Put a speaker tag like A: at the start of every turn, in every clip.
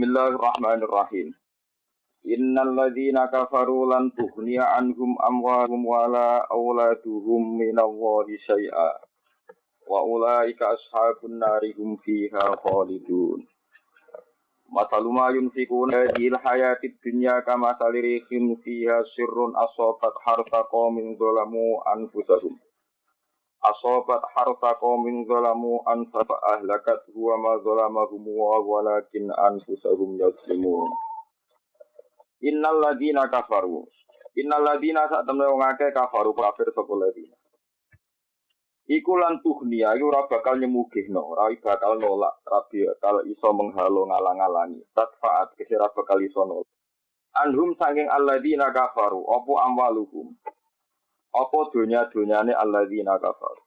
A: Bismillahirrahmanirrahim. Innal ladzina kafaru lan tughniya anhum amwaluhum wala auladuhum minallahi syai'a. Wa ulaika ashabun nari hum fiha khalidun. Masalu ma yunfikuna fil hayatid dunya kama salirihim fiha sirrun asabat harta qaumin zalamu anfusahum. Asobat harta qaumin zalamu anfa ahlakat huwa ma zalamahum wa walakin anfusahum yazlimun. Innal ladina kafaru. Innal ladina sak temne wong akeh kafaru kafir sapa ladina. Iku lan tuhnia iku ora bakal nyemugihno, ora bakal nolak, ora bakal iso menghalo ngalang-alangi. Tatfaat kesira bakal iso nolak. Anhum saking alladina kafaru, apa amwaluhum. Apa dunya-dunyane alladzina kafaru.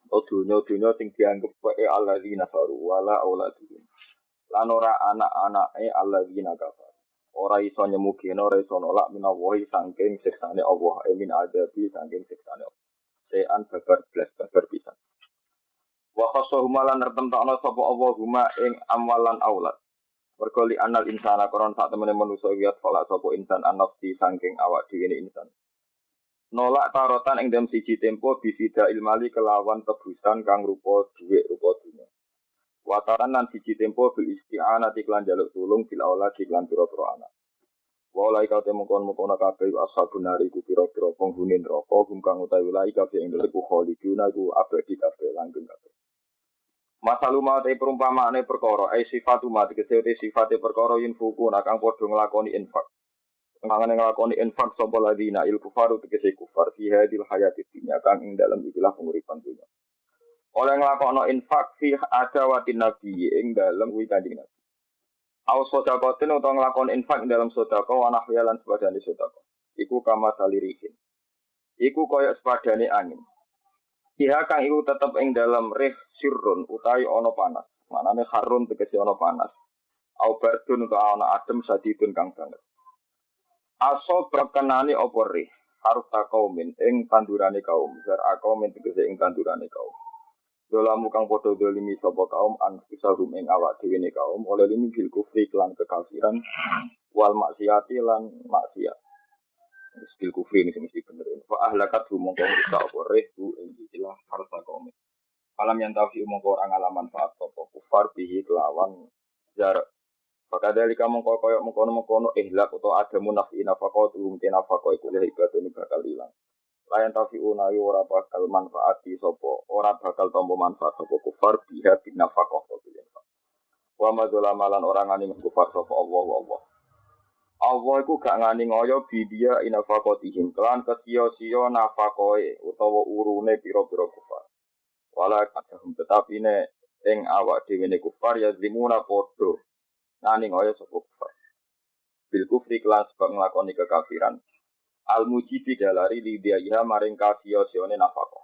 A: O dunya-dunya sing dianggep wae alladzina kafaru wala auladuhum. Lan ora anak-anake alladzina kafaru. Ora iso nyemugino, ora iso nolak minawahi saking siksane Allah, min adabi saking siksane Allah. Sean babar blas babar pisan. Wa khasahum lan tertemtokno sapa Allah huma ing amwalan aulad. Mergo li anal insana koron sak temene manusa wiyat falak sapa insan anafsi saking awak dhewe insan. Nolak tarotan ing dalam siji tempo bisida ilmali kelawan tebusan kang rupa dhuwit rupa dunya. Wataran lan siji tempo bil isti'anah iklan jaluk tulung bil aula iklan pira-pira anak. Walai ka temongkon-mongkon kabeh ashabun nari ku pira-pira penghuni neraka hum kang utawi lai kabeh ing dalem khaliduna ku abadi kabeh langgeng kabeh. Masalu mate perumpamaane perkara ai sifatu mate kesete sifate perkara yin fuku nakang padha nglakoni infak. Mangane nglakoni infak sapa ladina il kufaru tegese kufar fi hadil hayati dunya kang ing dalem ikilah penguripan dunya. Oleh nglakoni infak fi adawatin nabi ing dalem kuwi kanjeng Nabi. Au sedekatin utawa nglakoni infak ing dalem sedekah wa nahyalan sepadane sedekah. Iku kama salirihin. Iku kaya sepadane angin. Iha kang iku tetep ing dalem rih sirrun utawi ana panas. Manane harun tegese ana panas. Au bardun utawa ana adem sadidun kang banget. Aso berkenani opori harta kaumin ing tandurane kaum jar kaumin tegese ing tandurane kaum dolamu kang padha dolimi sapa kaum an fisahum ing awak dhewe ne kaum oleh limi bil kufri lan kekafiran wal maksiati lan maksiat bil kufri ini mesti bener fa ahlakat mongko rusak opore bu ing istilah harta kaumin malam yang tafi mongko orang alaman faat sapa kufar bihi kelawan jar maka dari kamu koyok mengkono ihlak atau ada munafi nafkah tuhum tinafkah itu leh ibadah ini bakal hilang. Layan tafiuna yo ora bakal manfaati sopo, ora bakal tombo manfaat sopo kufar biha bin nafkah sopo infak. Wa madzalamalan orang ngani kufar sopo Allah. Allah iku gak ngani ngoyo bidia inafakotihim kelan kesio-sio nafkahe utawa urune pira-pira kufar. Wala kadhum tetapi ne ing awak dhewe ne kufar ya zimuna podo. Nani ngoyo sapa kufar. Bil kufri kelas sebab nglakoni kekafiran. Al mujibi dalari lidiaiha maring kasiyo-siyone nafkah.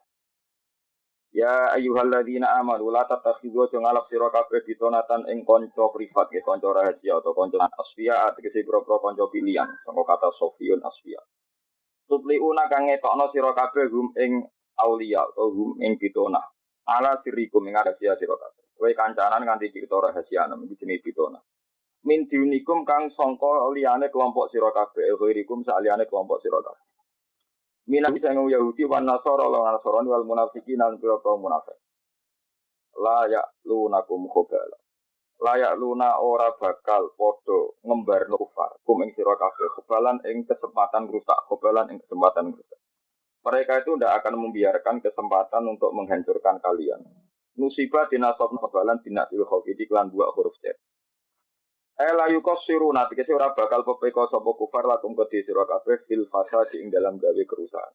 A: Ya ayyuhalladzina amanu la tattakhidhu ngalap sira kabeh ditonatan ing kanca privat ya kanca rahasia atau kanca asfiya tegese pro-pro kanca pilihan saka kata sofiyun asfiya. Tupliuna kang ngetokno sira kabeh hum ing auliya atau hum ing pitona. Ala sirikum ing rahasia sira kabeh. Kowe kancanan nganti cerita rahasia nang iki jenenge pitona. Min diunikum kang sangka liyane kelompok sira kabeh ghirikum saliyane kelompok sira kabeh minang sing Yahudi wan Nasara lan Nasrani wal munafiqin lan pira munafik la ya lunakum khobala la ya luna ora bakal padha ngembarno kufar kum ing sira kabeh khobalan ing kesempatan rusak khobalan ing kesempatan rusak mereka itu tidak akan membiarkan kesempatan untuk menghancurkan kalian musibah dinasab khobalan binatil khofidi lan dua huruf jet la yukasiru nanti kese ora bakal pepeko sapa kufar lakum kedhi sira kabeh fil fasadi ing dalam gawe kerusakan.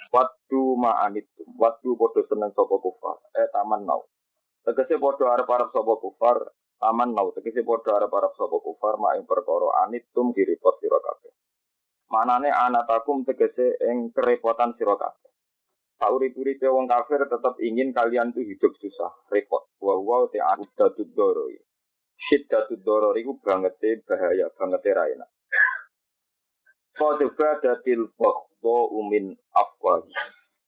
A: Waktu ma'anitum, waktu padha seneng sapa kufar, taman nau. Tegese padha arep-arep sapa kufar, taman nau. Tegese padha arep-arep sapa kufar mak ing perkara anitum direpot sira kabeh. Manane anatakum tegese ing kerepotan sira kabeh. Sauri-uripe wong kafir tetap ingin kalian tuh hidup susah, repot. Wa ta'addud doroi. Syiddatud doror iku bangete bahaya, bangete ra enak. Fadba datil baghdha umin afwah.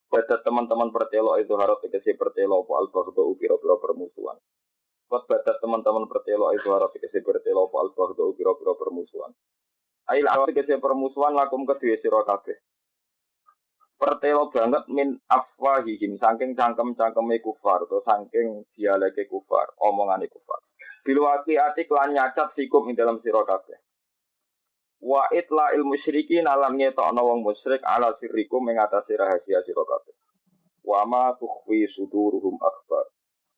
A: Pada teman-teman pertelo itu harus tegese pertelo apa al-baghdha pira-pira permusuhan. Kot badat teman-teman bertelo itu harap dikasih bertelo fal bahdo piro-piro permusuhan. Ail harap dikasih permusuhan lakum kedua sira kabeh. Pertelo banget min afwahihim saking cangkem-cangkeme kufar atau saking dialeke kufar, omongane kufar. Bilwati ati lan nyacat sikum ing dalam sira kabeh. Wa itla il musyrikin alam ngetokno wong musyrik ala sirrikum ing atase rahasia sira kabeh. Wa ma tukhfi suduruhum akbar.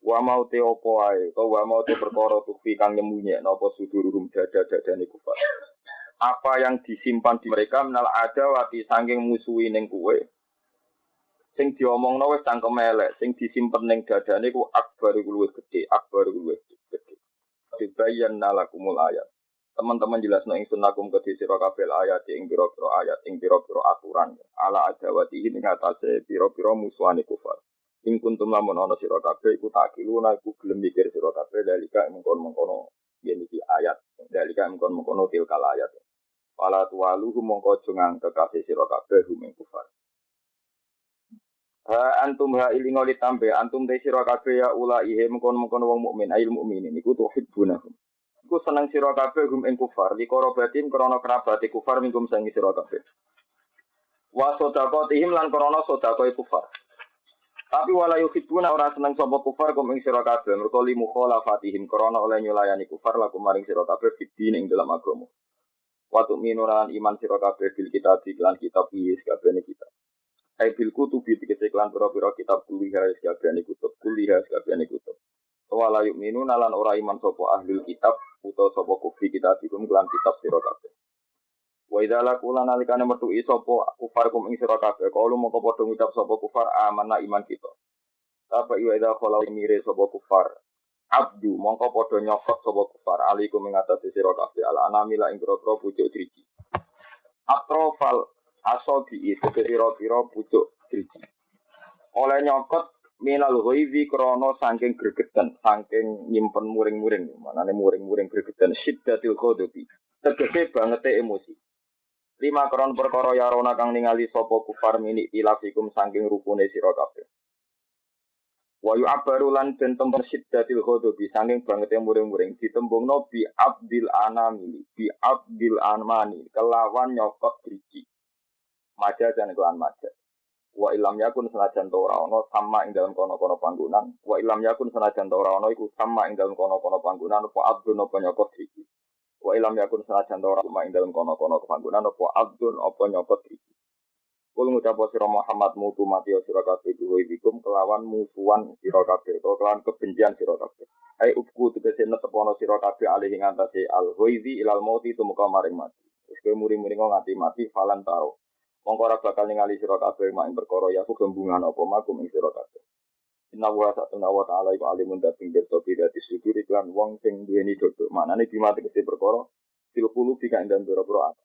A: Wa mau te opo ae, to wa mau te perkara tukhfi kang nyemunyekno apa suduruhum dada-dadane kufar. Apa yang disimpan di mereka menal ada wati saking musuhi ning kuwe. Sing diomongno wis cangkem elek, sing disimpen ning dadane ku akbar iku luwih gedhe, akbar iku luwih gedhe. Dibayan nalakumul ayat. Teman-teman jelasno ingsun lakum kedhe sira kabeh ayat ing pira-pira ayat, ing pira-pira aturan. Ala adawati ing atase pira-pira musuhane kufar. Ing kuntum lamun ana sira kabeh iku takiluna iku gelem mikir sira kabeh dalika mengkon-mengkono yen iki ayat, dalika mengkon-mengkono tilkal ayat. Wala tuwaluhu mongko aja ngangge kasih sira kabeh hum ing kufar. Ha antum ha ilingo ditambe antum te sira kabeh ya ulaihe mengkon-mengkon wong mukmin ail mukminin iku tuhibbunahum. Iku seneng sira kabeh hum ing kufar likoro batin krana kerabate kufar mingkum sangi sira kabeh. Wa sadaqatihim lan krana sedekah kufar. Tapi wala yuhibbuna ora seneng sapa kufar kum ing sira kabeh mergo li mukhalafatihim krana oleh nyulayani kufar laku maring sira kabeh fitine ing dalam agama. Wa tu'minuran iman sira kabeh bil kitab lan kitab iki kabehane kita. Ai bil kutubi tegese lan pira-pira kitab kuliah kabehane kutub. Wala yu'minuna lan ora iman sapa ahli kitab utawa sapa kufi kitab iku lan kitab sira kabeh. Wa idza laqula nalikane metu sapa kufar kum ing sira kabeh kalu mongko padha ngucap sapa kufar amanah iman kita. Apa iwa idza khala mire sapa kufar abdu mongko padha nyokot sapa kufar alaikum ing atase sira kabeh ala anamila ing pira-pira pucuk driji. Atrofal asobi itu pira-pira pucuk driji. Oleh nyokot minal ghaizi krana saking gregeten, saking nyimpen muring-muring, manane muring-muring gregeten syiddatil ghadabi. Tegese bangete emosi. Lima kron perkara yarona kang ningali sapa kufar mini ilafikum saking rukune sira kabeh. Wa yu'abbaru lan den tembung syiddatil ghadabi saking bangete muring-muring ditembungno bi abdil anami, bi abdil anmani kelawan nyokot driji. Maja dan kelan maja. Wa ilam yakun senajan ta ora ana sama ing dalam kono-kono panggonan. Wa ilam yakun senajan ta ora ana iku sama ing dalam kono-kono panggonan apa abdun apa nyokot driji. Wa ilam yakun senajan ta ora ana ing dalam kono-kono panggonan apa abdun apa nyokot driji. Kul ngucap sira Muhammad mutu mati sira kabeh dikum kelawan musuhan sira kabeh utawa kelawan kebencian sira kabeh. Ai upku tegese netepono sira kabeh alih ing antase al-ghaizi ilal mauti tumeka maring mati. Wis kowe muri-muri nganti mati falan tau. Mongko ora bakal ningali sira kabeh mak ing perkara ya kegembungan apa makum ing sira kabeh. Inna wa ta'ala iku alimun dating berto bidati sudur iklan wong sing duweni dodok. Manane bima tegese perkara fil qulub ing dalem pira-pira ati.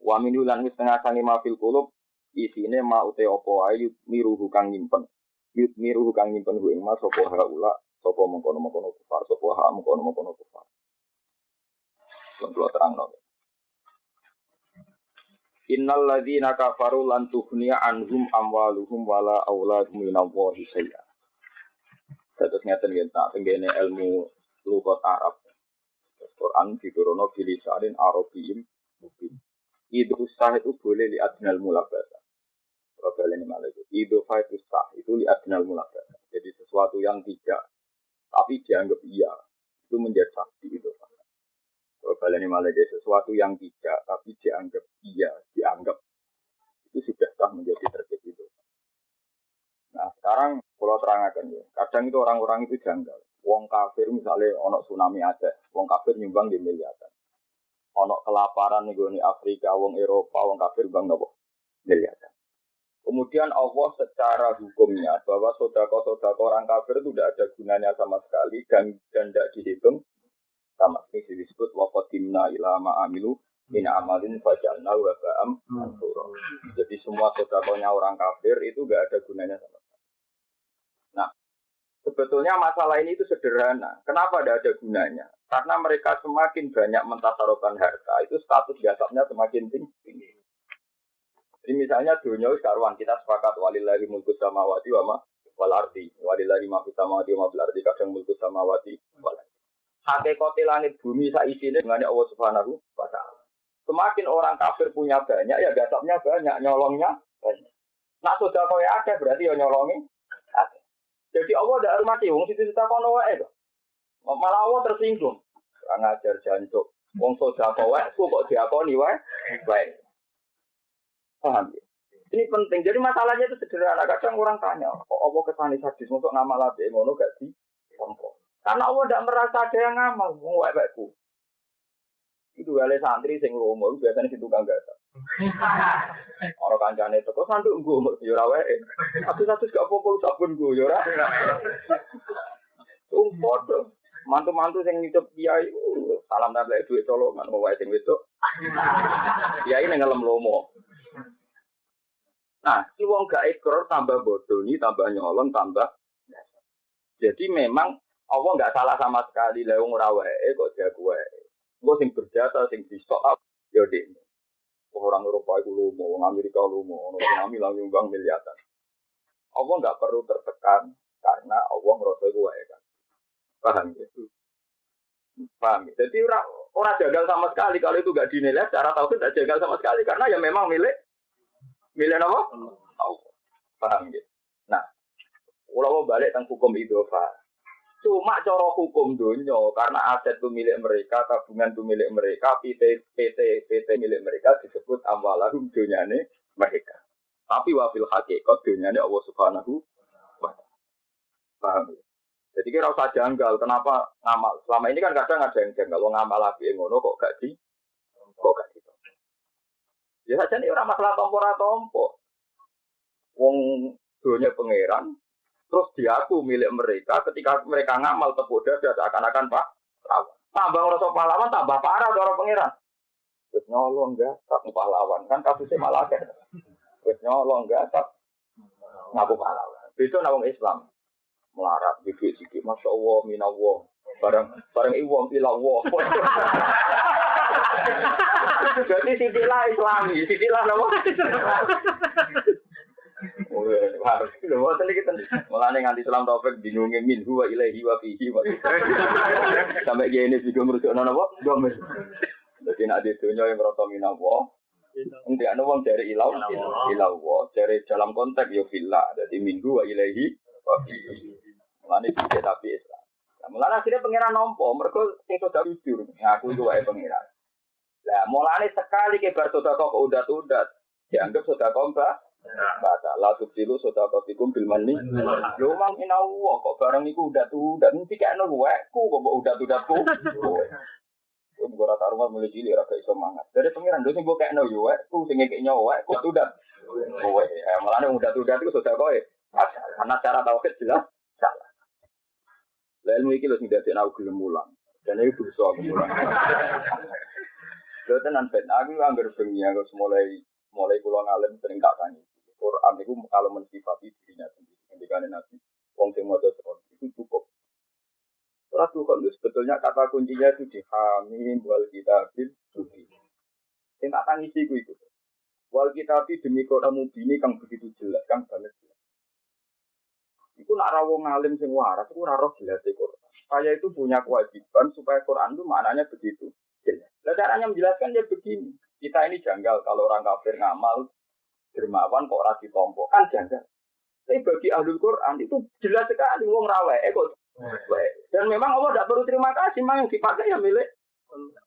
A: Wa min lan wis tengah sange mafil qulub isine ma ute apa ayu miruhu kang nyimpen. Yut miruhu kang nyimpen hu ing mas sapa haula sapa mengkono-mengkono kufar sapa ha mengkono-mengkono kufar. Lan terangno. Innal ladzina kafaru lan tughniya anhum amwaluhum wala auladuhum minallahi syai'a. Terus ngeten yen tak tenggene ilmu lughat Arab. Quran diturunno bilisanin Arabiyyin mungkin. Itu sah itu boleh li adnal mulabasa. Problemnya malah itu. Itu sah itu li adnal mulabasa. Jadi sesuatu yang tidak tapi dianggap iya itu menjadi sakti itu. Problemnya malah jadi sesuatu yang tidak tapi dianggap iya, dianggap itu sudah sah menjadi tertib itu. Nah sekarang kalau terangkan ya, kadang itu orang-orang itu janggal. Wong kafir misalnya ono tsunami Aceh, wong kafir nyumbang di miliaran. Ono kelaparan nih di Afrika, wong Eropa, wong kafir bang nopo miliaran. Kemudian Allah secara hukumnya bahwa sodako orang kafir itu tidak ada gunanya sama sekali dan tidak dihitung sama sekali disebut wafatimna ilama amilu min amalin fajalna wa ba'am mansura. Jadi semua sodakonya orang kafir itu tidak ada gunanya sama sekali. Nah, sebetulnya masalah ini itu sederhana. Kenapa tidak ada gunanya? Karena mereka semakin banyak mentasarufkan harta, itu status jasabnya semakin tinggi. Jadi misalnya dunia sekarang kita sepakat walillahi mulkus samawati wa ma wal ardi, walillahi ma fis samawati wa ma fil ardi, kadang mulkus samawati wal ardi. Hakikate langit bumi sak isine dengan Allah Subhanahu wa taala. Semakin orang kafir punya banyak, ya gasapnya banyak, nyolongnya banyak. Nak sudah kau ada berarti ya nyolongi ada. Jadi Allah tidak hormati, wong situ kita kono wae kok. Malah Allah tersinggung. Kurang ajar jancuk. Wong sudah kau wae, kok diakoni wae. Baik. Paham ya? Ini penting. Jadi masalahnya itu sederhana. Kadang orang tanya, kok Allah kesani sadis untuk ngamal apik ngono gak di contoh. Karena Allah tidak merasa ada yang ngamal, wong wae-waeku. Itu wale santri sing lomo biasanya situ kang gak. Ora kancane teko sanduk nggo yo ora wae. Satu-satu gak apa-apa sabun nggo yo ora. Umpodo. Mantu-mantu sing ngidup kiai salam tablet duit colongan wae sing wedok. Kiai ning ngelem lomo. Nah, si wong gak ikrar tambah bodoh ni, tambah nyolong, tambah. Jadi memang Allah nggak salah sama sekali. Lah wong ora wae kok jago wae. Engko sing berjasa sing disok up ya dik. Orang Eropa itu lumo, orang Amerika lumo, orang Amerika nyumbang miliaran. Allah nggak perlu tertekan karena Allah ngerasa itu wae kan. Paham gitu? Paham. Jadi orang jagal sama sekali kalau itu nggak dinilai secara tauhid tidak jagal sama sekali karena ya memang milik apa? Allah. Paham gitu? Nah, kalau balik tentang hukum idofa. Cuma cara hukum dunia karena aset itu milik mereka, tabungan itu milik mereka, PT milik mereka disebut amwalahum dunyane mereka. Tapi wafil hakikat dunyane Allah Subhanahu wa taala. Paham? Jadi kira usah janggal kenapa ngamal. Selama ini kan kadang ada yang janggal, wong ngamal apik ngono kok gak di. Ya saja nih orang masalah tompo. Wong dunya pangeran terus diaku milik mereka ketika mereka ngamal tepuk dada seakan-akan Pak. Tambah rasa pahlawan tambah parah orang pangeran. Wis nyolong enggak tak pahlawan kan kasusnya malah akeh. Wis nyolong enggak tak ngaku pahlawan. Itu nawang Islam melarat bibit sikit masyaallah minallah bareng iwong ilallah. Jadi sitilah Islami, sitilah nama. Oh, harus lho tadi kita mulane nganti Islam taufik bingunge min huwa ilaihi wa fihi wa sampai gene juga merusakno napa domen. Dadi nek dunya yang merasa minallah nanti ana wong dari ilallah dari dalam konteks yo fillah dadi min huwa ilaihi wa fihi. Mulane iki tapi Islam. Nah, mulane akhirnya pangeran nampa mergo sing sedar jujur ngaku iku wae pangeran. Lah mulane sekali ke bar sedekah kok udat-udat dianggap sedekah mbak. Baca la subsilu sedekatikum bil manni. Yo mang inallah kok barang iku udat-udat mesti kene waeku kok udat-udatku. Yo ora taruhan mulai cilik ora iso mangan. Dari pengiran lho sing mbok kene yo waeku sing ngekek nyawa waeku udat. Kowe mulane udat-udat iku sedekah karena cara tauhid jelas salah. Lah ilmu iki lho sing dadi aku gelem mulang. Dan itu dosa aku mulang. Lho tenan ben aku anggar bengi aku mulai kula ngalim sering tak tani. Quran itu kalau mensifati dirinya sendiri. Ketika Nabi wong sing maca itu cukup. Ora cukup sebetulnya kata kuncinya itu di hamim wal kitabil mubin. Sing tak tangisi itu. Wal kitabi demi Quran mubin kang begitu jelas, kang banget jelas. Iku nak ra wong ngalim sing waras iku ora roh jelas Quran. Saya itu punya kewajiban supaya Quran itu maknanya begitu jelas. Nah, caranya menjelaskan ya begini. Kita ini janggal kalau orang kafir ngamal dermawan kok ora ditompo kan janggal. Tapi bagi ahlul Quran itu jelas sekali wong ra wae kok. Dan memang Allah tidak perlu terima kasih, memang yang dipakai ya milik.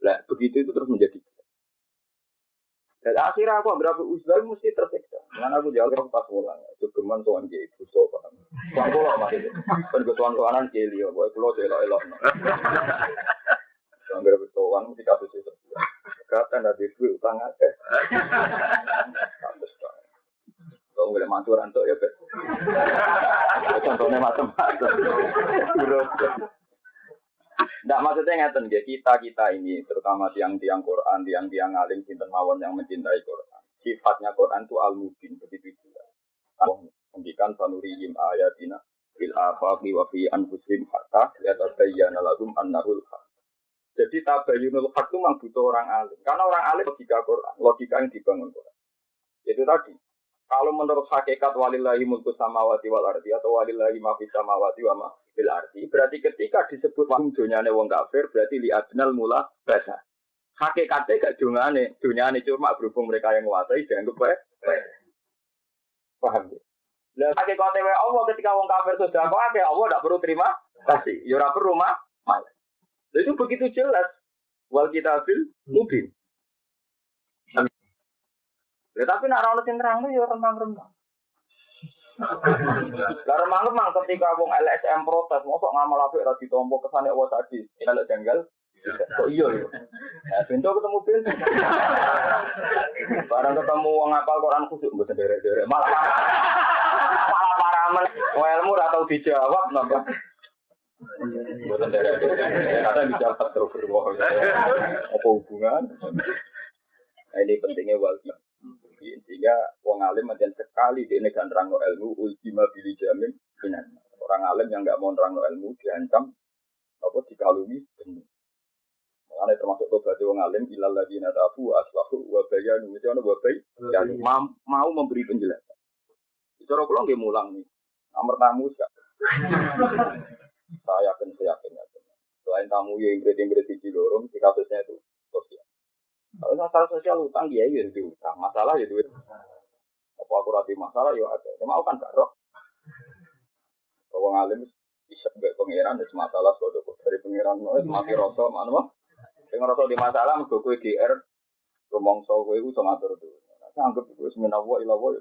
A: Lah begitu itu terus menjadi. Dan akhirnya aku berapa usaha mesti tersiksa. Mana aku jauh pas pulang. Itu geman tuan jadi busuk. Tuan pulau masih. Pergetuan tuanan keliyo. Boy pulau elok-elok. Anggar bertuan mesti kasus itu. Kata dari duit utang aja. Kalau boleh mantu rantok ya, Bet. Contohnya macam-macam. Tidak maksudnya ngeten ya kita ini terutama tiang-tiang Quran, tiang-tiang alim sinten mawon yang mencintai Quran. Sifatnya Quran itu al-mubin begitu juga. Allah mendikan sanurihim ayatina fil afaqi wa fi anfusihim hatta yatabayyana lahum annahul haq. Jadi tabayyunul haq itu memang butuh orang alim. Karena orang alim logika Quran, logika yang dibangun Quran. Itu tadi. Kalau menurut hakikat walillahi mulku samawati wal ardi atau walillahi ma fis samawati wa ma bil arti. Berarti ketika disebut wong donyane wong kafir berarti li adnal mula basa. Hakikate gak donyane cuma berhubung mereka yang nguasai dianggap baik. Paham ya? Lah hakikate wae Allah ketika wong kafir sudah kok akeh Allah ndak perlu terima kasih. Ya ora perlu malah. Itu begitu jelas. Wal kitabil mubin. Ya, tapi nak ana sing nerangno ya remang-remang. Lah remang-remang ketika wong LSM protes, mosok ngamal apik ora ditampa kesane wa tadi. Elek janggal. Kok iya ya. Nah, pintu ketemu pintu. Barang ketemu wong ngapal Quran khusuk mboten derek-derek. Malah paramen. Ilmu ora tau dijawab napa. Mboten derek-derek. Kadang dijawab terus berbohong. Apa hubungan? Nah, ini pentingnya wal sehingga wong alim macam sekali dia negan rangno ilmu ultima bili jamin finan. Orang alim yang enggak mau rangno ilmu diancam apa dikalungi benih. Makanya termasuk tobat wong alim ilal ladina tafu aslahu wa bayanu itu ana wa bay dan mau memberi penjelasan. Cara kula nggih mulang nih. Nomor tamu sak. Saya yakin. Selain tamu yang ingrid di lorong di kasusnya itu sosial. Kalau masalah sosial utang dia ya itu utang, masalah ya duit. Apa aku rati masalah ya ada. Cuma aku kan gak roh. Kalau ngalim bisa gak pengiran itu masalah suatu dari pengiran mati rasa mana mah? Dengan rasa di masalah mesti gue GR ngomong soal gue itu sama terus. Anggap itu semena wa ilah wa.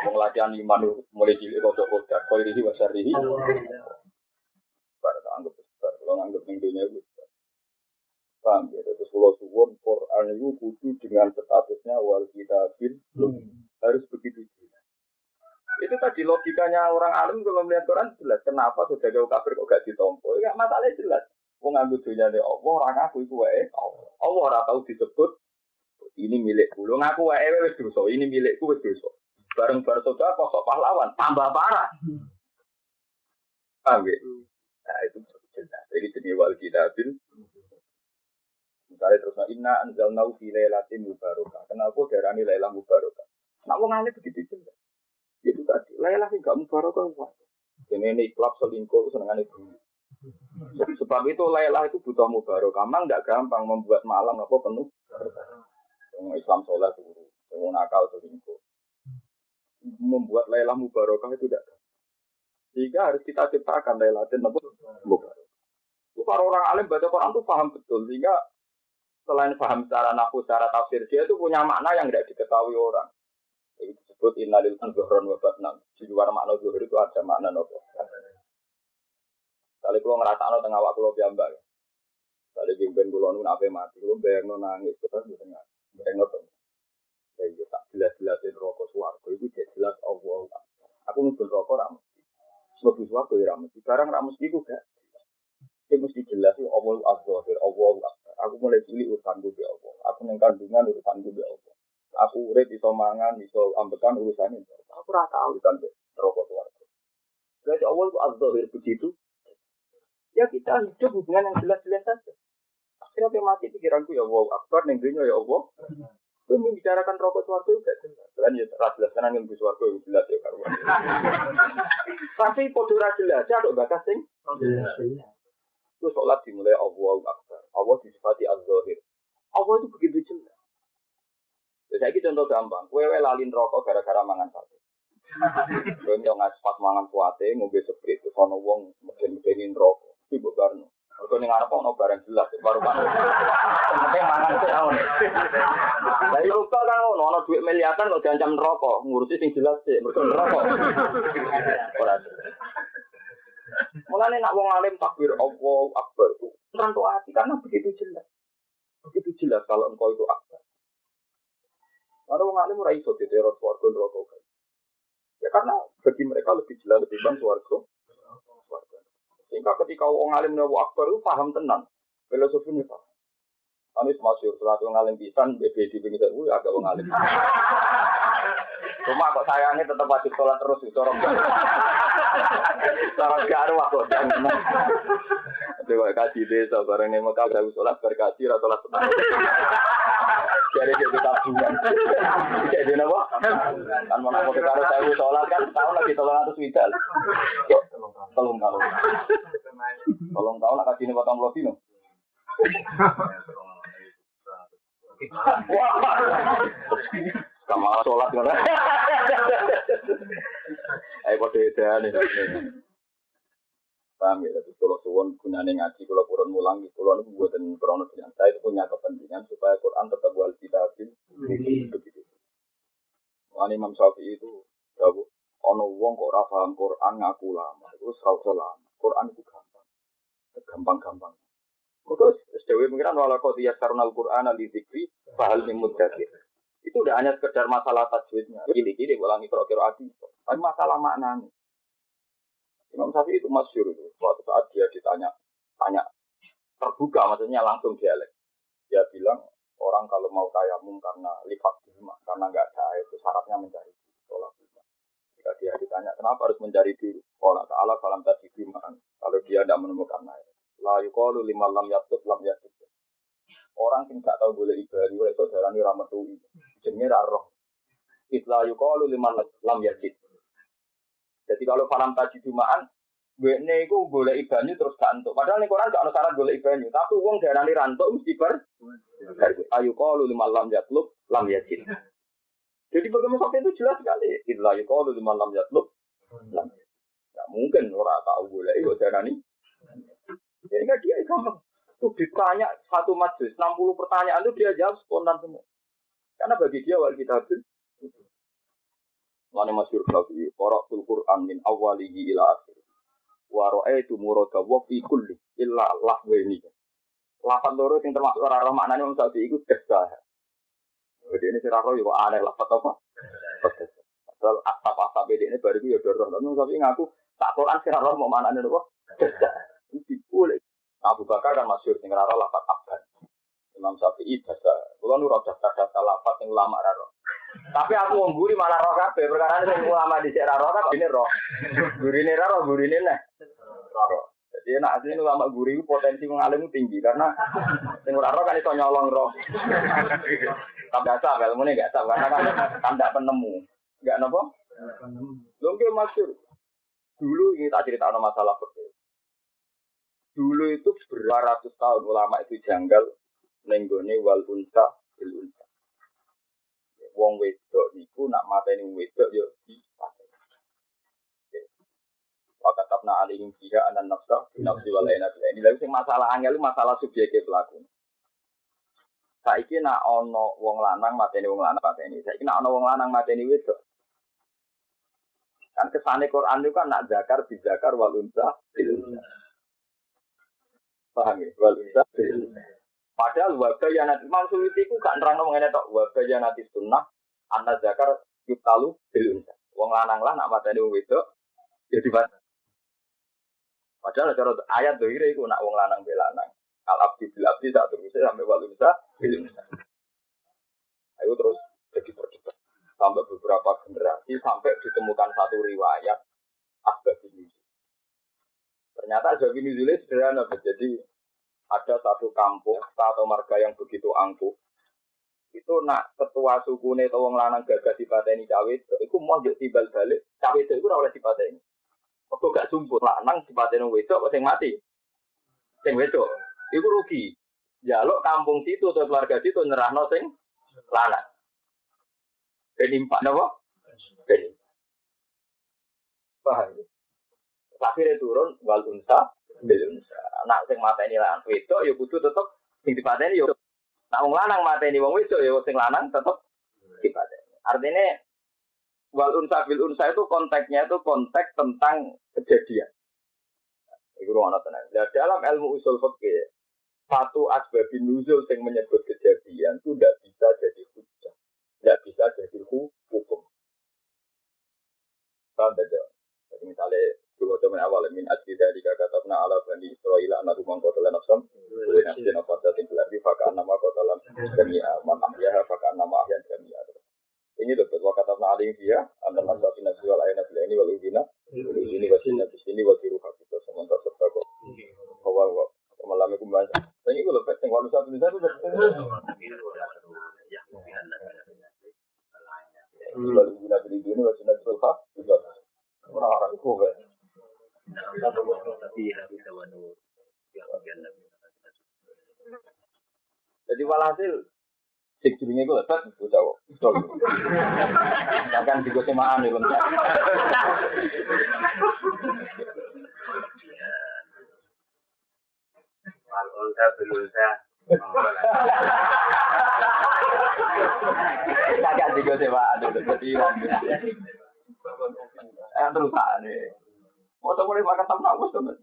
A: Pengelatihan iman mulai cilik kodok-kodok kau ini besar ini. Pada anggap besar, kalau anggap tingginya itu. Paham ya, terus kalau suwon Quran itu kudu dengan statusnya wal kitabil harus begitu jelas. Itu tadi logikanya orang alim kalau melihat Quran jelas. Kenapa sudah jauh kafir kok gak ditompo? Ya masalahnya jelas. Wong nganggo dunyane Allah, ora ngaku iku wae. Allah ora tau disebut ini milikku. Lho ngaku wae wis dosa, ini milikku wis dosa. Bareng-bareng saudara kok pahlawan, tambah parah. Paham ya? Nah itu jelas. Jadi jenis wal kitabil misalnya terus inna anzalnahu fi lailatin mubarakah. Kenapa darani lailah mubarakah? Nak wong ngene begitu jelas. Itu tadi lailah sing gak mubarakah wae. Jenenge klub selingkuh senengane bumi. Sebab itu lailah itu butuh mubarakah. Memang enggak gampang membuat malam apa penuh. Orang Islam salat turu, orang nakal selingkuh. Membuat lailah mubarakah itu tidak. Sehingga harus kita ciptakan lailatin apa mubarakah. Itu para orang alim baca Quran itu paham betul sehingga selain paham secara nafsu, secara tafsir, dia itu punya makna yang tidak diketahui orang. Itu disebut innalil zuhran wa batnan. Di luar makna zuhur itu ada makna nopo. Kali kalau ngerasakno tengah waktu lo piyambak. Kali jengben kula nu ape mati, kula bayangno nangis terus di tengah. Bayangno to. Ya tak jelas-jelasin rokok swarga itu jelas Allah. Aku mlebu rokok ra mesti. Mlebu swarga ya ra mesti. Barang ra mesti ku gak. Itu mesti jelas Allah azhar, Allah. Aku mulai cilik urusanku be Allah. Aku nang kandungan urusanku be Allah. Aku urip iso mangan, iso ambekan urusane. Aku ora tahu urusan be rokok swarga. Jadi Allah itu azhar begitu. Ya kita hidup hubungan yang jelas-jelas saja. Akhirnya mati pikiranku ya Allah akbar ning dunya ya Allah. Itu membicarakan rokok swarga juga jelas. Kan ya jelas tenan yang swarga itu jelas ya karuan. Tapi podo ra jelas ya ada bakas sing jelas. Itu sholat dimulai Allahu Akbar. Allah disifati az-zahir. Allah itu begitu jelas. Saya contoh gampang. Wewe lalin rokok gara-gara mangan sate. Kowe yo ngaspat mangan kuate ngombe seprit terus ana wong meden-medenin rokok. Ibu barno. Mergo ning arep ana barang jelas baru kan. Penting mangan sik ae. Lah yo kok kan ana duit miliaran kok diancam rokok, ngurusi sing jelas sik, mergo rokok. Ora. Mulane nak wong alim takbir Allahu Akbar itu tentu hati karena begitu jelas. Begitu jelas kalau engkau itu akbar. Karena wong alim ora iso diteror swarga neraka. Ya karena bagi mereka lebih jelas lebih bang swarga. Sehingga ketika wong alim Allahu Akbar itu paham tenan. Filosofi ini paham. Kami masyhur salat wong alim pisan BB di pinggir kuwi agak wong alim. Cuma kok sayangnya tetap wajib sholat terus itu orang. Sholat garu aku jangan. Tapi kalau kaji desa bareng nih Mekah garu sholat berkaji atau sholat setengah. Dari jadi tabungan. Jadi apa? Kan mana foto karo saya sholat kan tahun lagi 300 widal. Tolong lah kasih ini potong logi no. Wah. Sama sholat kan. Ayo pada edan ini. Paham ya, tapi kalau suwon gunanya ngaji, kalau Quran mulang, kalau itu buatan krono dengan saya itu punya kepentingan supaya Quran tetap wal kitabin begitu. Makanya Imam Syafi'i itu, ono wong kok ora paham Quran ngaku lama, itu serausa lama. Quran itu gampang. Terus SDW mengira wala qad yassarnal Qur'ana lidzikri fahal min mudzakir. Itu udah hanya sekedar masalah tajwidnya. Gini ulangi kira-kira ati. Tapi masalah maknanya. Imam Syafi'i itu masyhur itu. Suatu saat dia ditanya terbuka, maksudnya langsung dialek. Dia bilang orang kalau mau tayamum karena lifat di rumah, karena nggak ada air itu syaratnya mencari sholat. Jika dia ditanya kenapa harus mencari dulu, Allah Taala falam tajidu ma'an. Kalau dia tidak menemukan air, la yuqalu liman lam yatub lam yatub. Orang yang tidak tahu boleh ibadah, itu darani rametui. Jenenge ra roh. Itla yuqalu liman lam yatub. Jadi kalau falam tajidu ma'an, wene iku golek ibanyu terus gak entuk. Padahal ning Quran gak ono syarat golek ibanyu, tapi wong darani rantuk mesti ayu qalu liman lam yatlub lam yajid. Jadi bagaimana sampai itu jelas sekali. Idza yuqalu liman lam yatlub lam. Enggak mungkin ora tahu golek iku darani. Jadi enggak dia gampang. Itu ditanya satu majelis 60 pertanyaan itu dia jawab spontan semua. Karena bagi dia wal kitabul Lani masyhur lagi, qara'tul Qur'an min awwalihi ila akhir. Wa ra'aitu murada wa fi kulli illa lahweni. Lafaz loro sing termasuk ora roh maknane wong saiki iku desah. Jadi ini sira roh yo aneh lafaz apa? Padahal apa-apa bedene bariku yo roh. Tapi saiki ngaku tak Quran sira roh mau maknane apa? Desah. Iki boleh. Abu Bakar kan masyhur sing ora roh lafaz abad. Imam Syafi'i desah. Kulo nu ora daftar lafaz sing ulama ora roh. Tapi aku wong guri malah roh kabeh perkara sing ulama dhisik ra roh kok dene roh. Gurine ra roh, gurine neh. Roh. Jadi nek asline ulama guri ku potensi wong alim tinggi karena sing ora roh kan iso nyolong roh. Tapi biasa ilmune gak sah karena kan ndak penemu. Enggak napa? Lho nggih masyhur. Dulu ini tak critakno masalah fikih. Dulu itu beratus tahun ulama itu janggal ning gone wal unsa bil unsa. Wong wedok niku nak mateni wedok yo dipateni. Maka tapna alihim fiha anan nafsa nafsi wal aina ini lha sing masalah angel masalah subjektif pelaku. Saiki nak ana wong lanang mateni wong lanang mateni. Saiki nak ana wong lanang mateni wedok. Kan kesane Quran itu kan nak zakar bizakar wal unsa bil unsa. Paham ya? Wal unsa bil unsa. Padahal wabayanat Imam Suyuti ku gak nerangno mengenai tok wabayanati sunnah ana zakar yutalu bil unsa. Wong lanang lah nak mateni wong wedok ya dibat. Padahal cara ayat dohire iku nak wong lanang be lanang. Al abdi bil abdi sak terus sampai wal unsa bil unsa. Ayo terus jadi perdebat sampai beberapa generasi sampai ditemukan satu riwayat asbab ini. Ternyata asbab ini sederhana, jadi ada satu kampung atau marga yang begitu angkuh. Itu nak ketua sukune atau wong lanang gagah dipateni cawe itu mau njuk timbal balik. Cawe itu ora oleh dipateni. Kok gak sumput lanang dipateni wedok kok sing mati. Sing wedok iku rugi. Jaluk kampung situ atau keluarga situ nyerahno sing lanang. Penimpak napa? Ben. Paham. Akhirnya turun wal unsa bil unsa. Anak sing mateni lanang wedok ya kudu tetep sing dipateni ya. Nek wong lanang mateni wong wedok ya sing lanang tetep dipateni. Artinya wal unsa bil unsa itu konteksnya itu konteks tentang kejadian. Iku ora ana tenan. Dalam ilmu usul fikih satu asbabun nuzul yang menyebut kejadian itu tidak bisa jadi hujjah. Tidak bisa jadi hukum. Paham tidak? Jadi misalnya dua teman awal min asli dari katabna ala bani Israil anak rumah kotolan nafsam boleh nafsin apa saja tinggal di fakar nama kotolan jamia manam ya fakar nama ahyan jamia. Ini betul katabna aling dia anda nafsin nafsul ayat nafsul ini walau ini wasin nafs ini wasiru kita sementara serta kok bahwa malam itu banyak. Ini kalau penting kalau satu bisa itu orang kuwe. Jadi walhasil sing jenenge ku lebat bocah kok. Betul. Akan digo semaan lho.
B: Alonsa belunsa.
A: Kakak digo semaan lho dadi terus ane. Mau mulai makan sama aku tuh.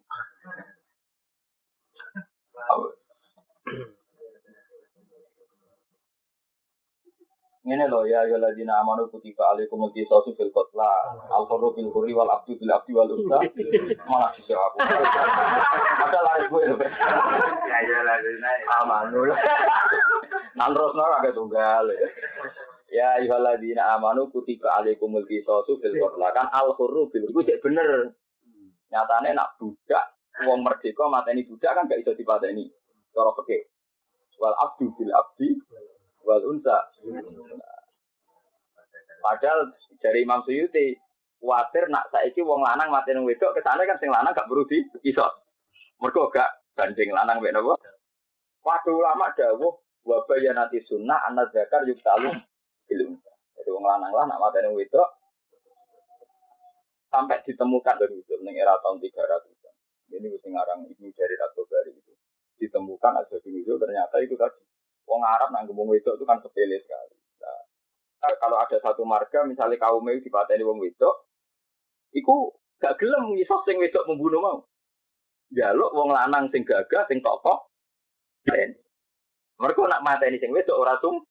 A: Ini loh ya ayyuhalladzina amanu kutiba alaikumul qisasu fil qatla al-hurru bil hurri wal abdu bil abdi wal unsa malah sih aku. Ada laris gue lho.
B: Ya ayyuhalladzina
A: amanu. Nang terusno agak tunggal. Ya ayyuhalladzina amanu kutiba alaikumul qisasu fil qatla kan al-hurru bil hurri cek bener. Nyatane nak budak wong merdeka mateni budak kan gak iso dipateni. Cara fikih. Wal abdu bil abdi wal unsa. Padahal dari Imam Suyuti kuwatir nak saiki wong lanang mateni wedok kesane kan sing lanang gak perlu iso. Mergo gak banding lanang mek napa? Padha ulama dawuh wa bayanati sunnah ana zakar yuktalu bil unsa. Jadi wong lanang lah nak mateni wedok sampai ditemukan dari itu ning era tahun 300. Ini wis ngarang Ibnu Jarir At-Tabari itu. Ditemukan ada itu ternyata itu tadi. Wong Arab nang ngomong wedok itu kan sepele sekali. Nah, kalau ada satu marga misalnya kaum itu dipateni wong wedok, iku gak gelem ngisos sing wedok membunuh mau. Jaluk wong lanang sing gagah sing tokoh. Mergo nak mateni sing wedok ora sum.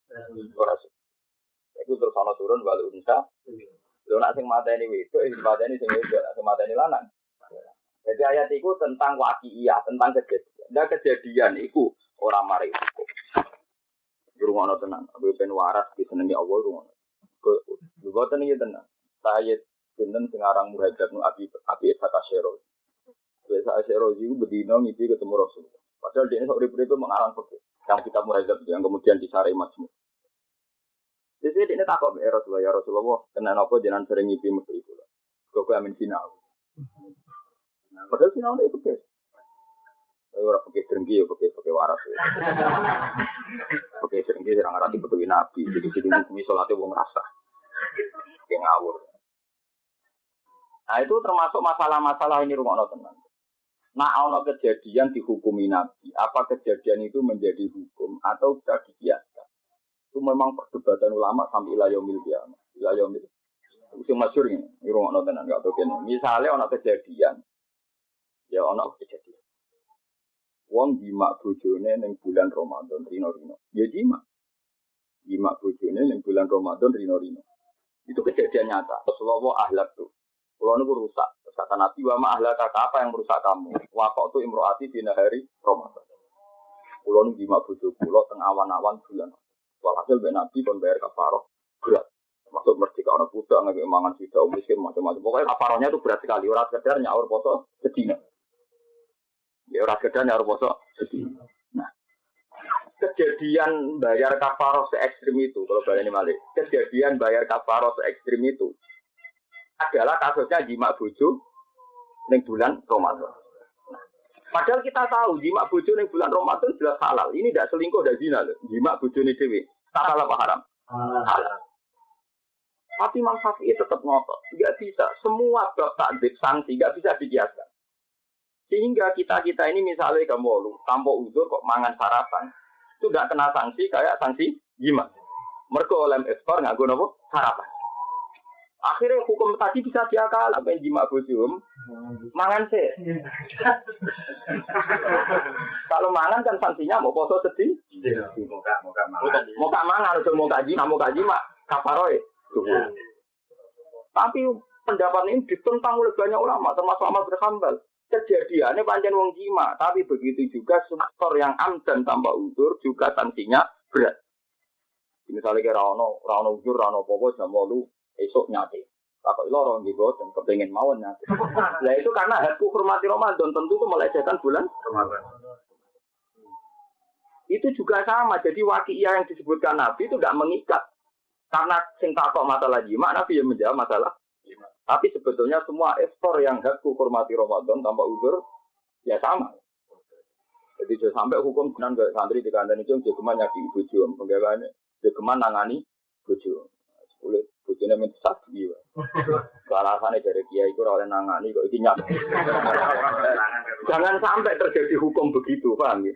A: Iku terus ana turun wal unsa. Lho nak sing mateni wedok, sing mateni sing wedok, sing mateni lanang. Jadi ayat itu tentang waqi'iyah, tentang kejadian. Nah kejadian itu orang mari hukum. Rumahnya tenang, aku pengen waras, disenangi Allah rumahnya. Juga tenang ya tenang. Saya benten sekarang muhajir nu Abi Ishaq Asy'ari. Biasa Asy'ari itu berdino ngipi ketemu Rasul. Padahal dia ini seorang mengarang fikih. Yang kita muhajir yang kemudian disari Majmu'. Jadi dia ini takut ya Rasulullah, kenapa jangan sering ngipi mesti itu. Kau amin sinau. Padahal sinau itu fikih. Orang pakai dengki, pakai waras. Pakai dengki, orang-orang dibutuhin nabi. Jadi ini sholatnya wong rasa, kayak ngawur. Nah itu termasuk masalah-masalah ini rumah Allah tenang. Nah ono kejadian dihukumi nabi. Apa kejadian itu menjadi hukum atau sudah dibiarkan? Itu memang perdebatan ulama sampai ilayah qiyamah. Ilayah mil. Itu masyhur ini rumah Allah tenang. Gak tahu kan? Misalnya ono kejadian, ya ono kejadian. Wong jimak bojone ning bulan Ramadan rino-rino. Ya jimak bojone ning bulan Ramadan rino-rino. Itu kejadian nyata. Rasulullah ahlak tuh. Kulo niku rusak. Kata Nabi wa ma ahlaka apa yang merusak kamu? Wa qatu imroati dina hari Ramadan. Kulo niku jimak bojo kulo teng awan-awan bulan. Walhasil ben Nabi kon bayar kafarah berat. Masuk merdeka ana budak ngake mangan sida miskin macam-macam. Pokoknya kafarahnya itu berat sekali. Ora sekedar nyaur poso sedina. Ya orang gedane harus bosok sedih. Nah, kejadian bayar kafaroh se-ekstrim itu, kalau baleni malih, kejadian bayar kafaroh se-ekstrim itu adalah kasusnya jimak bojo ning bulan Ramadan. Nah, padahal kita tahu jimak bojo ning bulan Ramadan jelas halal. Ini tidak selingkuh dan zina loh. Jimak bojone dhewe. Halal apa haram? Halal. Tapi Imam Syafi'i tetap ngotot, tidak bisa. Semua bab takdzib sanksi tidak bisa dikiaskan. Sehingga kita ini misalnya kamu lu tanpa uzur kok mangan sarapan itu tidak kena sanksi kayak sanksi jima. Mergo lem ekspor nggak guna apa sarapan. Akhirnya hukum tadi bisa diakal apa jima bojum mangan sih. Kalau mangan kan sanksinya mau poso sedih. Mau mangan atau mau jima kafaroy. Tapi pendapat ini ditentang oleh banyak ulama termasuk Ahmad bin Hanbal. Kejadiannya pancen wong jima, tapi begitu juga faktor yang amdan tanpa uzur juga sanksinya berat. Misalnya kira rano uzur, rano popo jam 8 esok nyate. Takut lorong gitu dan kepengen mawon nyate. Nah itu karena hakku hormati Ramadan tentu itu melecehkan bulan Ramadan. Itu juga sama. Jadi waqi'iyah yang disebutkan Nabi itu tidak mengikat. Karena sing takok masalah jima, Nabi yang menjawab masalah jima. Tapi sebetulnya semua ekspor yang hak hormati Ramadan tanpa udur ya sama. Jadi sampai hukum dengan santri di kandang itu jogeman nyaki bojo, penggawaane jogeman nangani bojo. Kulit bojone men sakti wae. Alasane dari kiai iku ora oleh nangani kok iki nyak. Jangan sampai terjadi hukum begitu, paham ya?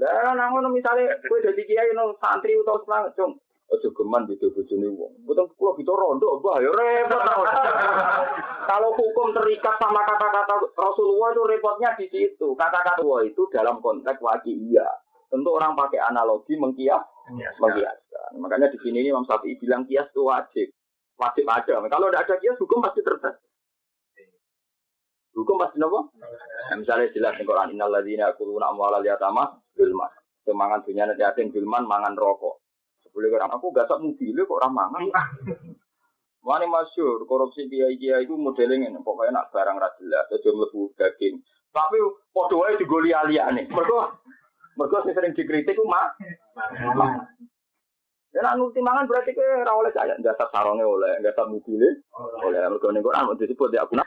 A: Lah nang ngono misale kowe dadi kiai no santri utawa selang, Cung. Aja geman beda bojone wong. Mboten kula kita rondo, Mbah, ya repot. Kalau hukum terikat sama kata-kata Rasulullah itu repotnya di situ. Kata-kata itu dalam konteks waqi'iyah. Tentu orang pakai analogi mengkiaskan. Makanya di sini Imam Syafi'i bilang kias itu wajib. Wajib ada. Kalau tidak ada kias, hukum pasti terjadi. Hukum pasti apa? Misalnya jelas di Quran, innal ladzina yaquluna amwalal yatama zulman. Semangan dunia nanti yatim zulman mangan rokok. Boleh orang aku gak sak mobilnya kok orang mangan. Wani masyhur korupsi kiai-kiai itu modelnya ngene, pokoknya nak barang ra jelas, aja mlebu daging. Tapi padha wae digoli aliyane. Mergo sing sering dikritik ku ya nak nuti mangan berarti ke ora oleh kaya jasa sarunge oleh, jasa mobilnya oleh. Mergo ning Quran disebut ya guna.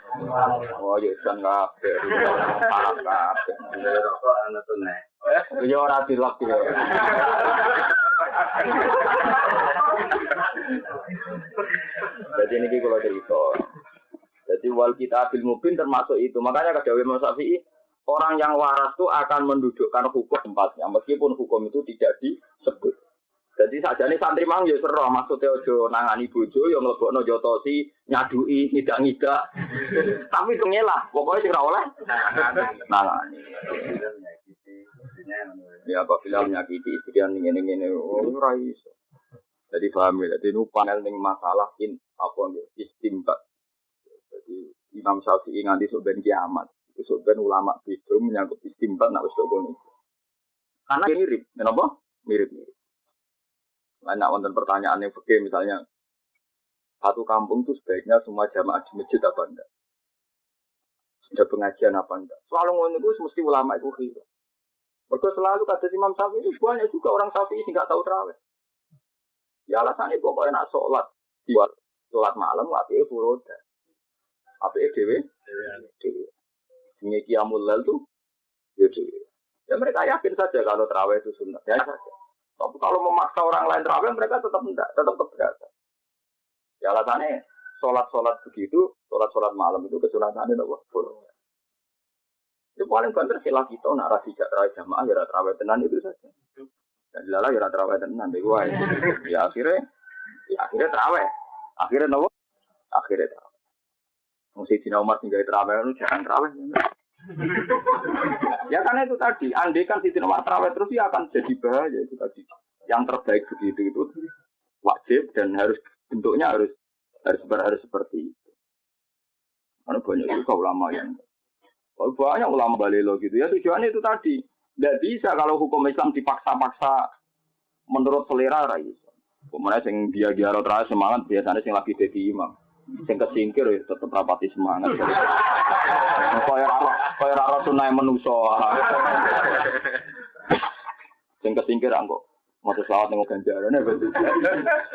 A: Oh ya san kabeh. Parah kabeh.
B: Rokok ana tunai.
A: Ya ora dilok ya. Jadi ini kalau cerita. Jadi wal kita bil mubin termasuk itu. Makanya kata Imam Syafi'i, orang yang waras itu akan mendudukkan hukum tempatnya, meskipun hukum itu tidak disebut. Jadi saja nih santri mang yo sero, maksudnya ojo nangani bojo, yo ngelebokno jotosi, nyadui, ngidak-ngidak. Tapi dengelah, pokoknya sing ora oleh nangani. Ya apabila menyakiti istrian ngene-ngene ora iso. Jadi paham ya, jadi nu panel ning masalah apa nggih istimbat. Jadi Imam Syafi'i nganti sok ben kiamat. Itu sok ben ulama itu menyangkut istimbat nek wis ngono. Karena mirip, kenapa? Mirip-mirip. Banyak wonten pertanyaan yang fikih misalnya satu kampung itu sebaiknya semua jamaah di masjid apa enggak? Sudah pengajian apa enggak? Selalu ngono itu mesti ulama itu khilaf. Mereka selalu kata Imam Syafi'i itu banyak juga orang Syafi'i nggak tahu tarawih. Ya alasannya pokoknya nak sholat buat sholat malam, api furoda, api dewe. Ini qiyamul lail tuh, ya mereka yakin saja kalau tarawih itu sunnah, ya saja. Tapi kalau memaksa orang lain tarawih, mereka tetap tidak, tetap keberatan. Ya alasannya sholat begitu, sholat malam itu kesunatannya apa? Furoda. Itu paling banter silah kita nak rasi terawih jamaah ya terawih tenan itu saja. Dan lala ya terawih tenan deh gua. Ya akhirnya terawih. Akhirnya nopo? Akhirnya terawih. Mesti Cina Umar tinggal terawih itu jangan terawih. Ya karena itu tadi, andai kan Siti Umar terawih terus ya akan jadi bahaya itu tadi. Yang terbaik begitu itu wajib dan harus bentuknya harus seperti itu. Karena banyak juga ulama yang banyak ulama balelo gitu ya, tujuannya itu tadi. Tidak bisa kalau hukum Islam dipaksa-paksa menurut selera rakyat. Kemudian yang dia terakhir semangat biasanya yang lagi jadi imam. Yang kesingkir ya tetap rapati semangat. Kaya rara sunai menuso. Yang kesingkir angkok mau selawat nengok ganjaran ya betul.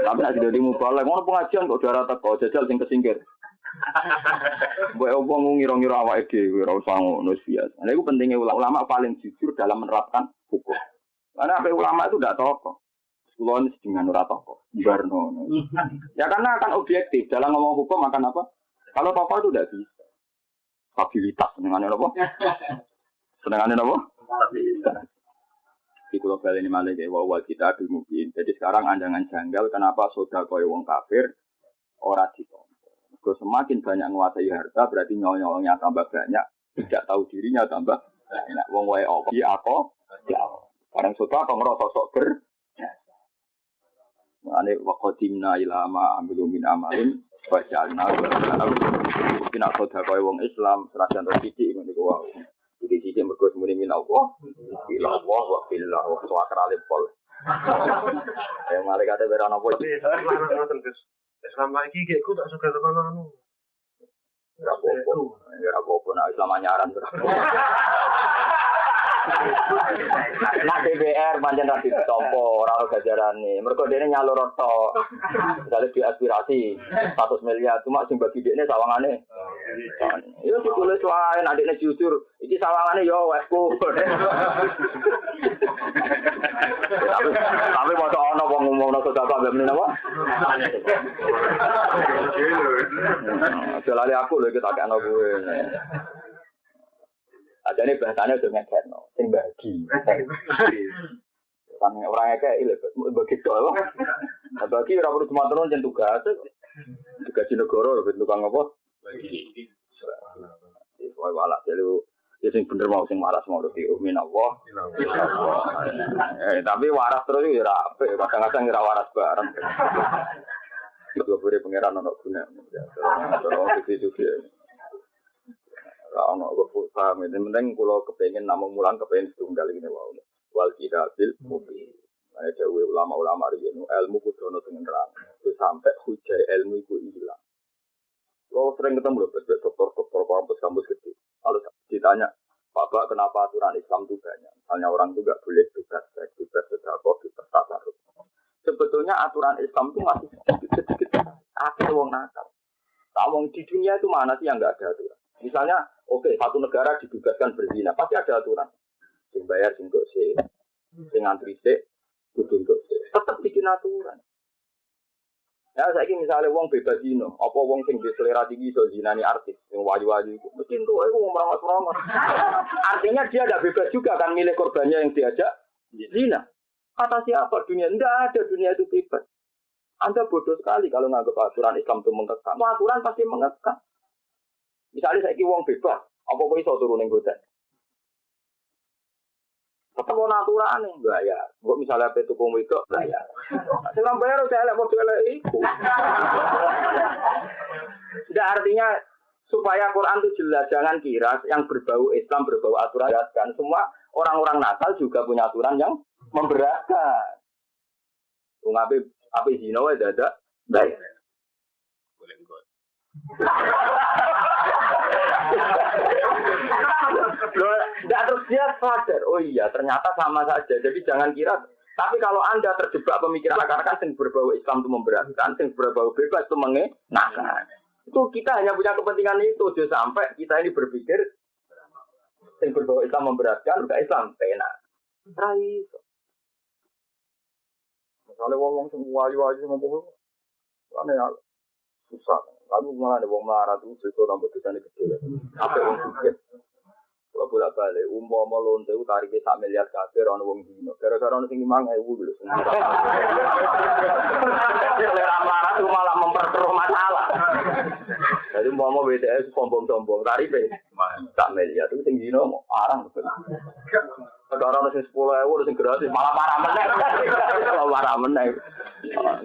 A: Tapi nak jadi mubalek, ngono pengajian kok darah teko jajal yang kesingkir. Mbok wong ngira-ngira awake dhewe ora usah ngono biasa. Lha iku pentingnya ulama paling jujur dalam menerapkan hukum. Karena apa ulama itu tidak tokoh. Kulon dengan ora tokoh. Barno. Ya karena akan objektif dalam ngomong hukum akan apa? Kalau tokoh itu tidak bisa. Stabilitas senengane apa? Senengane apa? Stabilitas. Di kulo bali ini malah kayak wawal kita mungkin. Jadi sekarang andangan janggal kenapa sedekah wong kafir ora ditompo. Kalau semakin banyak menguasai harta berarti nyolongnya tambah banyak, tidak tahu dirinya tambah banyak. Wong wae apa? Ya. Barang sedekah kok ngerasa sok ber. Ane waqadimna ila ma amilu min amalin wa ja'alna kina sedekah wong Islam serajan rezeki ngene ku wae. Jadi sisi mergo semune min Allah, ila Allah wa billah wa suwakra lipol. Ya mari kate berana apa iki?
C: Selama ini aku tak suka tekan anu.
A: Ya apa-apa nak Islam anyaran berapa. Nak DPR pancen ra ditompo ora ono gajarane. Mergo dene nyalur tok. Misale diaspirasi 100 miliar cuma sing bagi dekne sawangane. Yo ditulis wae nek dekne jujur, iki sawangane yo wesku. Tapi mosok ono wong ngomongno sedekah mbek meneh apa? Jalane aku lho iki tak ana kowe. Adane bahasane udah ngekno, sing bagi. Kan ora ngekek lho bagi tok. Bagi ora perlu cuma terus jen tugas. Gaji negara lho tukang apa? Bagi. Wah wala jelu ya sing bener mau sing waras mau di umin Allah. Tapi waras terus ya ora apik, kadang-kadang ora waras bareng. Itu beri pangeran ono guna. Terus iki ono kok paham itu penting kula kepengin namung mulang kepengin setunggal ngene wae. Wal kidabil mubin. Ana dhewe ulama-ulama riyen ilmu kudu ono sing nerang. Sampai hujah ilmu iku ilang. Kalau sering ketemu loh, dokter kampus gede. Lalu ditanya, Bapak kenapa aturan Islam itu banyak? Misalnya orang itu nggak boleh bebas seks, bebas sedekah, bebas tasarruf. Sebetulnya aturan Islam itu masih sedikit akhir wong nakal. Wong di dunia itu mana sih yang nggak ada aturan? Misalnya, oke, satu negara dibebaskan berzina, pasti ada aturan. Sing bayar, sing dosi, sing antri sik, kudu dosi. Tetap bikin aturan. Ya saiki misalnya wong bebas zina, apa wong sing selera tinggi iso zinani artis, sing wayu-wayu iku. Mesti entuk iku wong merawat-merawat. Artinya dia ada bebas juga kan milih korbannya yang diajak zina. Kata siapa dunia? Enggak ada dunia itu bebas. Anda bodoh sekali kalau nganggap aturan Islam itu mengekang. Aturan pasti mengekang. Misalnya saiki wong bebas, apa kok iso turu ning hotel? Tetap ana aturane bayar. Kok misalnya pe tuku wedok bayar. Sing bayar udah elek padha elek iku. Tidak artinya supaya Quran itu jelas, jangan kira yang berbau Islam, berbau aturan kan semua orang-orang nakal juga punya aturan yang memberatkan. Wong ape zina wae dadak bayar. Boleh kok. Tidak terus dia sadar, oh iya ternyata sama saja. Jadi jangan kira. Tapi kalau Anda terjebak pemikiran akar-akar yang berbau Islam itu memberatkan, yang berbau bebas itu mengenakan. Itu kita hanya punya kepentingan itu. Jadi sampai kita ini berpikir yang berbau Islam memberatkan, enggak Islam enak. Rai. Misalnya wong semua wayu-wayu ngomong, aneh susah. Lalu malah ada wong melarat itu nambah dosane gede. Apa wong sugih. Kalau bolak-balik umpama lonte itu tarike 1 miliar kabeh ana wong dino. Gara-gara ana sing 5.000 lho. Selera melarat itu malah memperkeruh masalah. Jadi umpama BTS sombong-sombong tarife 1 miliar itu sing dino arang betul. Sekarang ada 10.000 ada sing gratis malah parah meneh. Parah meneh.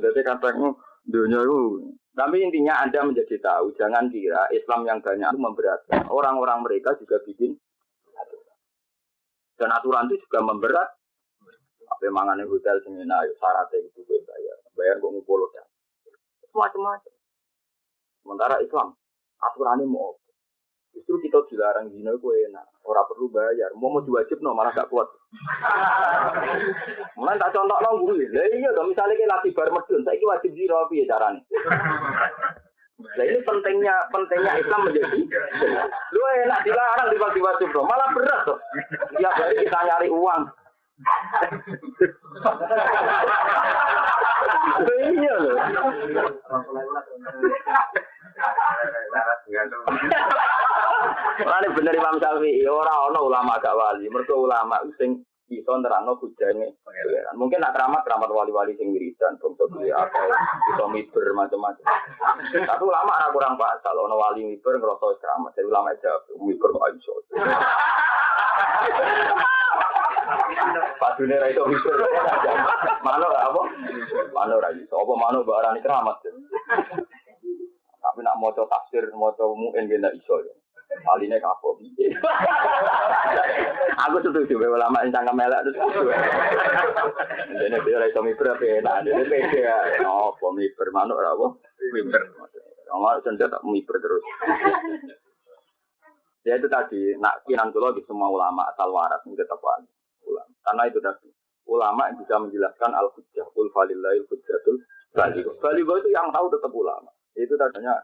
A: Jadi kadang dunia itu. Tapi intinya Anda menjadi tahu, jangan kira Islam yang banyak itu memberatkan. Orang-orang mereka juga bikin aturan. Dan aturan itu juga memberat. Apa mangan di hotel semina, syaratnya itu bayar. Bayar kok ngumpul ya. Macam-macam. Sementara Islam, aturannya mau. Justru kita dilarang zina itu enak. Orang perlu bayar. Mau diwajib no malah gak kuat. Mulai tak contoh no gue. Lah iya dong misalnya kita lagi bar medun, saya wajib zina piye carane. Nah ini pentingnya Islam menjadi. Lu enak dilarang dibagi wajib no, malah berat tuh. Tiap hari kita nyari uang. Iya loh. Lah bener Imam Syafi'i ora ana ulama gak wali. Mergo ulama sing iso nerangno hujane pangeran. Mungkin nak keramat wali-wali sing wiridan bangsa duwe akeh iso miber macam-macam. Tapi ulama ora kurang pasal ana wali miber ngrasa keramat. Jadi ulama aja miber kok iso. Padune ra iso miber. Mano apa? Mano ra iso. Apa mano mbok arani keramat. Tapi nak maca tafsir, maca mu'in ge ndak iso. Aline kapok. Aku setuju be ulama sing cangkem elek terus. Dene ora iso miber ape enak, dene pede ya. Apa miber manuk ora apa? Miber. Ora sendet tak miber terus. Ya itu tadi, nak kinan kula di semua ulama asal waras ini tetap ulama. Karena itu tadi, ulama yang bisa menjelaskan al-hujjah, qul falillahil hujjatul baligh. Baligh itu yang tahu tetap ulama. Itu tadinya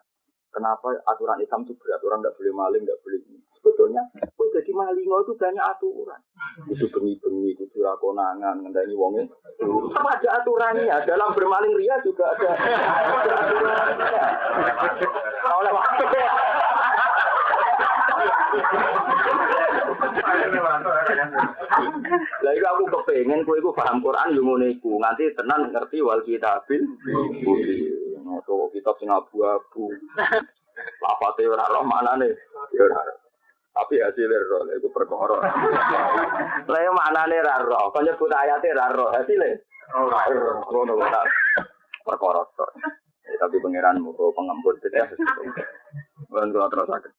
A: kenapa aturan Islam itu berat, orang tidak boleh maling, tidak boleh ini. Sebetulnya, jadi maling itu banyak aturan. Itu bengi-bengi, itu curah konangan, ngendani wongnya. Apa ada aturannya? Dalam bermaling ria juga ada aturannya. Oleh waktu. Lah iku aku kepengen kowe iku paham Quran yo ngene iku, nganti tenan ngerti wal kitabil mubin. Ono kitab sing abu-abu. Lafate ora roh maknane. Ya ora. Tapi hasilnya roh iku perkara. Lah yo maknane ora roh, kok nyebut ayate ora roh, hasilnya ora roh. Ngono ora. Perkara tok. Tapi pangeran muga pengempur ya. Lan terus sakit.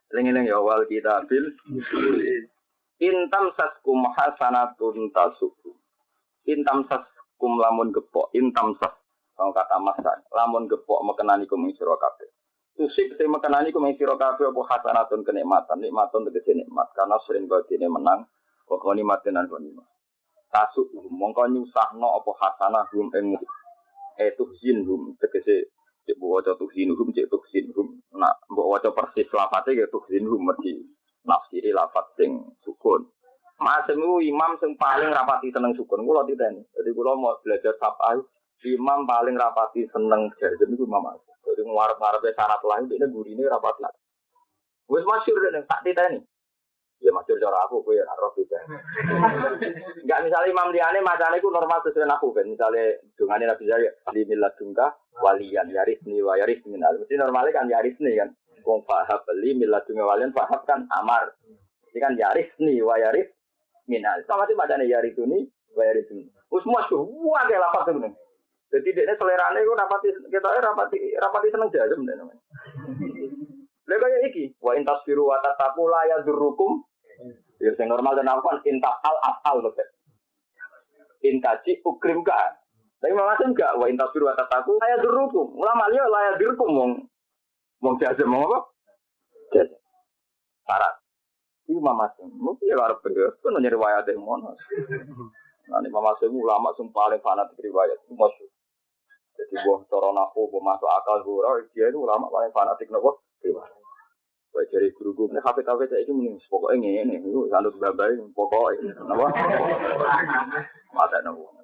A: Eling-eling ya wal kitabil intam saskum hasanatun tasukum. Intam saskum lamun gepok, intam sas kalau kata masak, lamun gepok mekenani kum ing sira kabeh. Tusik te mekenani kum ing sira kabeh apa hasanatun kenikmatan, nikmatun tegese nikmat karena sering badine menang kok nikmatin lan nikmat. Tasuk mongko nyusahno apa hasanah hum ing tuhzinhum tegese cek waca tuhzinhum cek tuhzinhum. Nah, mbok waca persis lafate ya tuhzinhum mergi nafsiri lafat sing sukun. Masemu imam sing paling rapati seneng sukun kula titeni. Jadi kula mau belajar sabah imam paling rapati seneng jazm iku Imam Asy. Jadi ngarep-ngarepe syarat lain dene gurine rapati. Wis masyhur nek tak titeni. Ya masyhur cara aku kowe ora roh iki. Enggak misalnya imam liyane macane iku normal sesuai aku kan. Misale dungane Nabi Zakaria di miladunka waliyan yarisni wa yarisni minal. Mesti normalnya kan yarisni kan. Wong fahab li miladunka waliyan fahab kan amar. Ini kan yarisni wa yaris minal. Sama sih macane yarisuni wa yarisni. Wis masyhur wae lafaz ngono. Jadi dekne selerane iku rapati seneng jazm namanya. Lha kaya iki, wa intasfiru wa tataku la yadurrukum. Ya sing normal dan afan intafal afal lho. Intaji ukrimka. Tapi maksud enggak wa intasfiru wa tataku la yadurrukum. Ulama liya la yadurrukum wong jazm apa? Jazm. Syarat. Iku mamasem. Mesti arep bener, kan nyari riwayat yang ngono. Nah, mamasem ulama sing paling fanatik riwayat. Maksud jadi buah corona aku, buah masuk akal gurau, dia itu ulama paling fanatik nopo. Baik dari guru-guru ini kafe-kafe saya itu mending pokoknya ini itu sandut babai pokoknya, nopo. Mata nopo.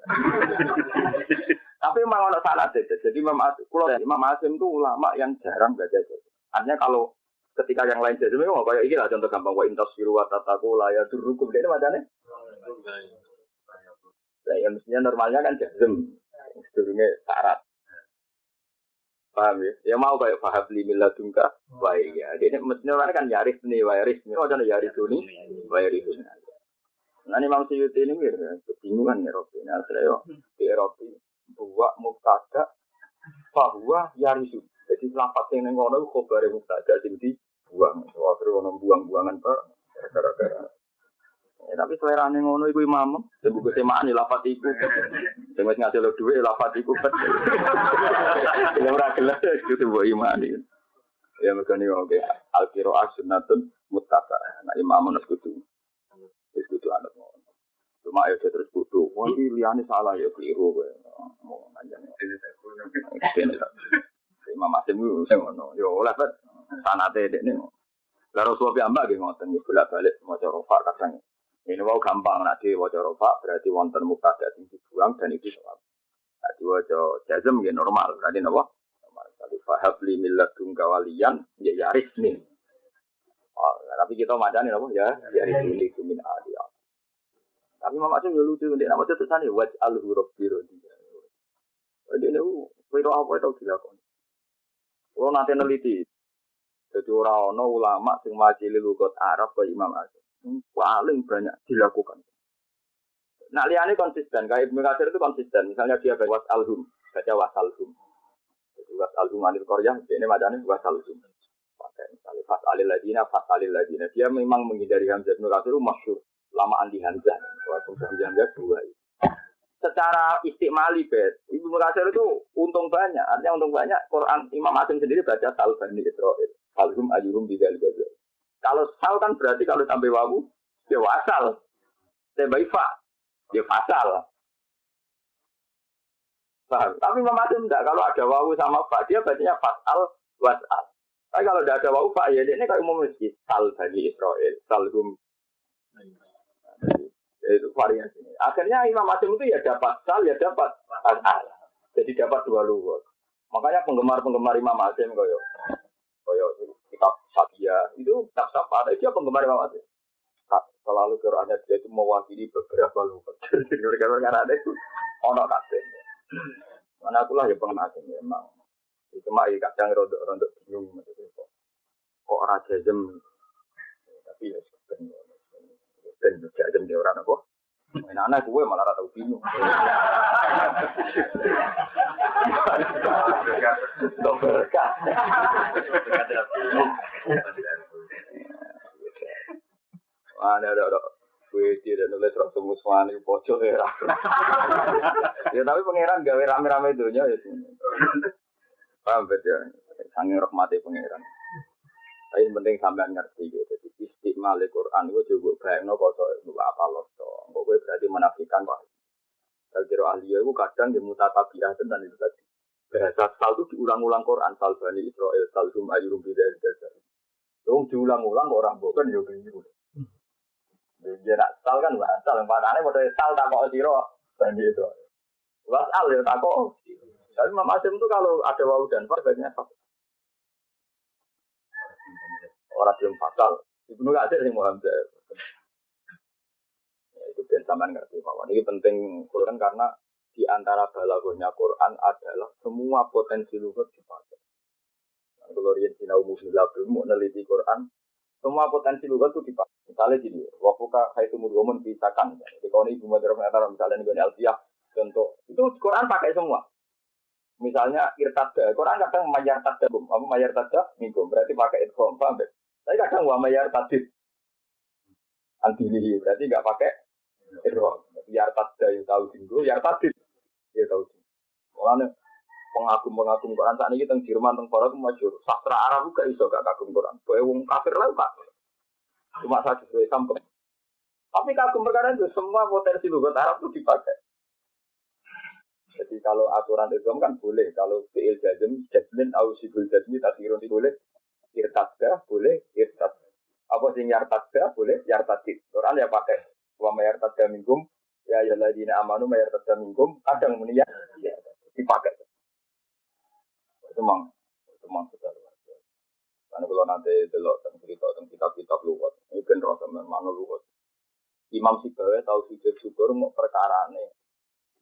A: Tapi memang ada salah saja. Jadi Imam Asim itu ulama yang jarang baca saja. Artinya kalau ketika yang lain jadi memang kayak ini lah contoh gampang wa intasfiru wa tataku la yadurrukum dia macamnya. Nah, yang mestinya normalnya kan jazm. Sedurunge syarat. Paham ya? Ya mau kayak fahab li miladunka wa ya. Dene mestinya kan yaris nih wa yaris. Oh jane yaris ini wa yaris. Nah ini Imam Suyuti ini kebingungan ya Robi. Nah saya di Robi buat mubtada bahwa yarisu. Jadi lafaz yang ngono khabare mubtada sing dibuang. Wah terus ono buang-buangan Pak. Gara-gara tapi selerane ngono iku imam, sing buku semaan lafat iku. Sing wis ngasih dhuwit lafat iku. Ya ora gelas kudu mbok imani. Ya mergane oke al-qiraah sunnatun muttaba. Nah imam ono kudu. Wis kudu ana ngono. Cuma ayo terus kudu. Wong iki liyane salah ya keliru kowe. Mau anjane. Imam Asim ku sing ngono. Yo oleh bet sanate dekne. Lah Rasulullah piyambak nggih ngoten bolak-balik maca rofa kadang. Ini mau gampang nanti waca rofa berarti wonten mubtada sing dibuang dan itu soal. Nanti waca jazm ya normal berarti napa? Normal. Tapi fahab li milladunka waliyan ya yaris nih. Oh, tapi kita macane napa ya yaris li min aliyah. Tapi mama tuh lucu ndek nama tulisane waj'al huruf biru dia. Jadi niku kira apa itu dilakoni. Kalau nanti neliti jadi orang ulama sing majili lugat Arab ke Imam Asim. Paling banyak dilakukan. Nah, liane konsisten. Kayak Ibnu Katsir itu konsisten. Misalnya dia baca wasalhum, baca wasalhum. Jadi wasalhum anil qaryah, ini macamnya wasalhum. Pakai misalnya fasalil ladina. Dia memang menghindari Hamzah. Ibnu Katsir itu masyhur lama andi Hamzah. Waktu Hamzah dua. Secara istimali bet, Ibnu Katsir itu untung banyak. Artinya untung banyak. Quran Imam Asim sendiri baca Salbani Israil. Salhum ayyuhum bidzal gaza. Kalau sal kan berarti kalau tambah wawu, ya wasal. Tambah fa, ya fasal. Paham? Tapi Imam Asim enggak. Kalau ada wawu sama fa, dia bacanya fasal, wasal. Tapi kalau tidak ada wawu fa, ya ini kayak umum masjid. Sal Bani Israel, salhum. Itu variasinya. Akhirnya Imam Asim itu ya dapat sal, ya dapat fasal. Jadi dapat dua lugat. Makanya penggemar-penggemar Imam Asim koyo kitab Satya itu kitab Sapa, dia penggemar Imam Asim. Selalu Qurannya dia itu mewakili beberapa lugat. Jadi karena ada itu ono kabeh. Mana aku lah ya penggemar Asim memang. Itu mah kadang rontok bingung kok ora jajem. Tapi ya ben jajem dia orang apa? Main anak gue malah ora tau bingung. Dok berkah. Ada gue tidak nulis rasa muswani pojok ya. Ya tapi pangeran gawe rame-rame dunia ya. Paham betul. Sange rahmati pangeran. Tapi penting sampean ngerti gitu. Jadi istiqmal Al-Qur'an itu juga bayangno kok apa loh. Kok gue berarti menafikan Pak. Kalau ahli itu kadang di mutatabiah dan itu tadi. Bahasa sal itu diulang-ulang Quran. Sal Bani Israel, sal hum ayyuhum bidal dasar. Itu diulang-ulang orang bukan ya bingung. Dia nak sal kan sal. Padahal modal sal tak kok siro. Bani Israel. Wasal ya tak kok. Tapi Imam Asim itu kalau ada wawu dan far biasanya satu. Orang belum fatal. Ibnu Katsir yang Muhammad. Ya, itu biar sampean ngerti bahwa ini penting Quran karena di antara balaghahnya Quran adalah semua potensi lughat dipakai. Kalau riyen sinau musila belum meneliti Quran, semua potensi lughat itu dipakai. Misalnya gini, wafuka khaitumul wamun bisakan. Jadi kalau ini Ibnu Katsir misalnya ini Al-Fiyah contoh, itu Quran pakai semua. Misalnya irtada, Quran kadang mayar tada, apa mayar tada minggu, berarti pakai idgham, paham ya? Tapi kadang wa mayar tadid, antilihi, berarti nggak pakai idgham. Yar tada yang tahu minggu, yar tadid, dia tahu. Makanya pengagum Quran saat ini tentang Jerman, tentang Barat itu masyhur. Sastra Arab juga iso gak kagum Quran. Boe wong kafir lah Pak. Cuma saja sesuai sampel. Tapi kagum perkara itu semua potensi lughat Arab itu dipakai. Jadi kalau aturan itu kan boleh, kalau fi'il jazm, jazmin au sibul jazmi tasirun boleh, irtadda boleh, irtad. Apa sing yartadda boleh, yartadid. Quran ya pakai wa mayartadda minkum ya ayyuhalladzina amanu mayartadda minkum kadang muni ya dipakai. Itu memang sudah luar biasa. Karena kalau nanti delok tentang cerita tentang kitab-kitab luwat, ini kan rasa memang luwat. Imam Sibawi tahu sujud syukur mau perkarane.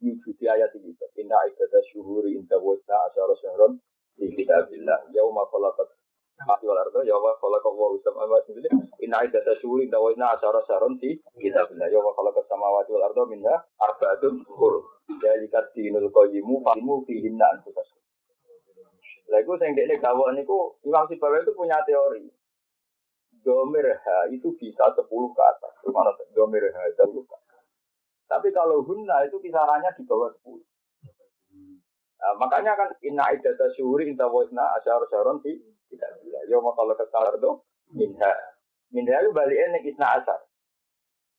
A: Yujudi ayat ini, inna ibadah syuhuri inda wajna asyara syahron di kitabillah. Yawma khalaqat mati wal ardo, yawma khalaqat wa usam amat ini. Inna ibadah syuhuri inda wajna asyara syahron di kitabillah. Yawma khalaqat samawati wal ardo minha arba'atun hur. Jalikat dinul qayyimu fahimu fihinna anfusas. Lalu yang dekne gawon niku Imam Sibawi itu punya teori. Domir ha itu bisa 10 ke atas. Gimana domir ha 10 ke atas. Tapi kalau hunna itu kisarannya di bawah 10. Nah, makanya kan inna iddata syuhuri inta wasna asyar syaron fi kitabillah. Ya kalau kesal itu minha. Minha itu baliknya ning isna asar.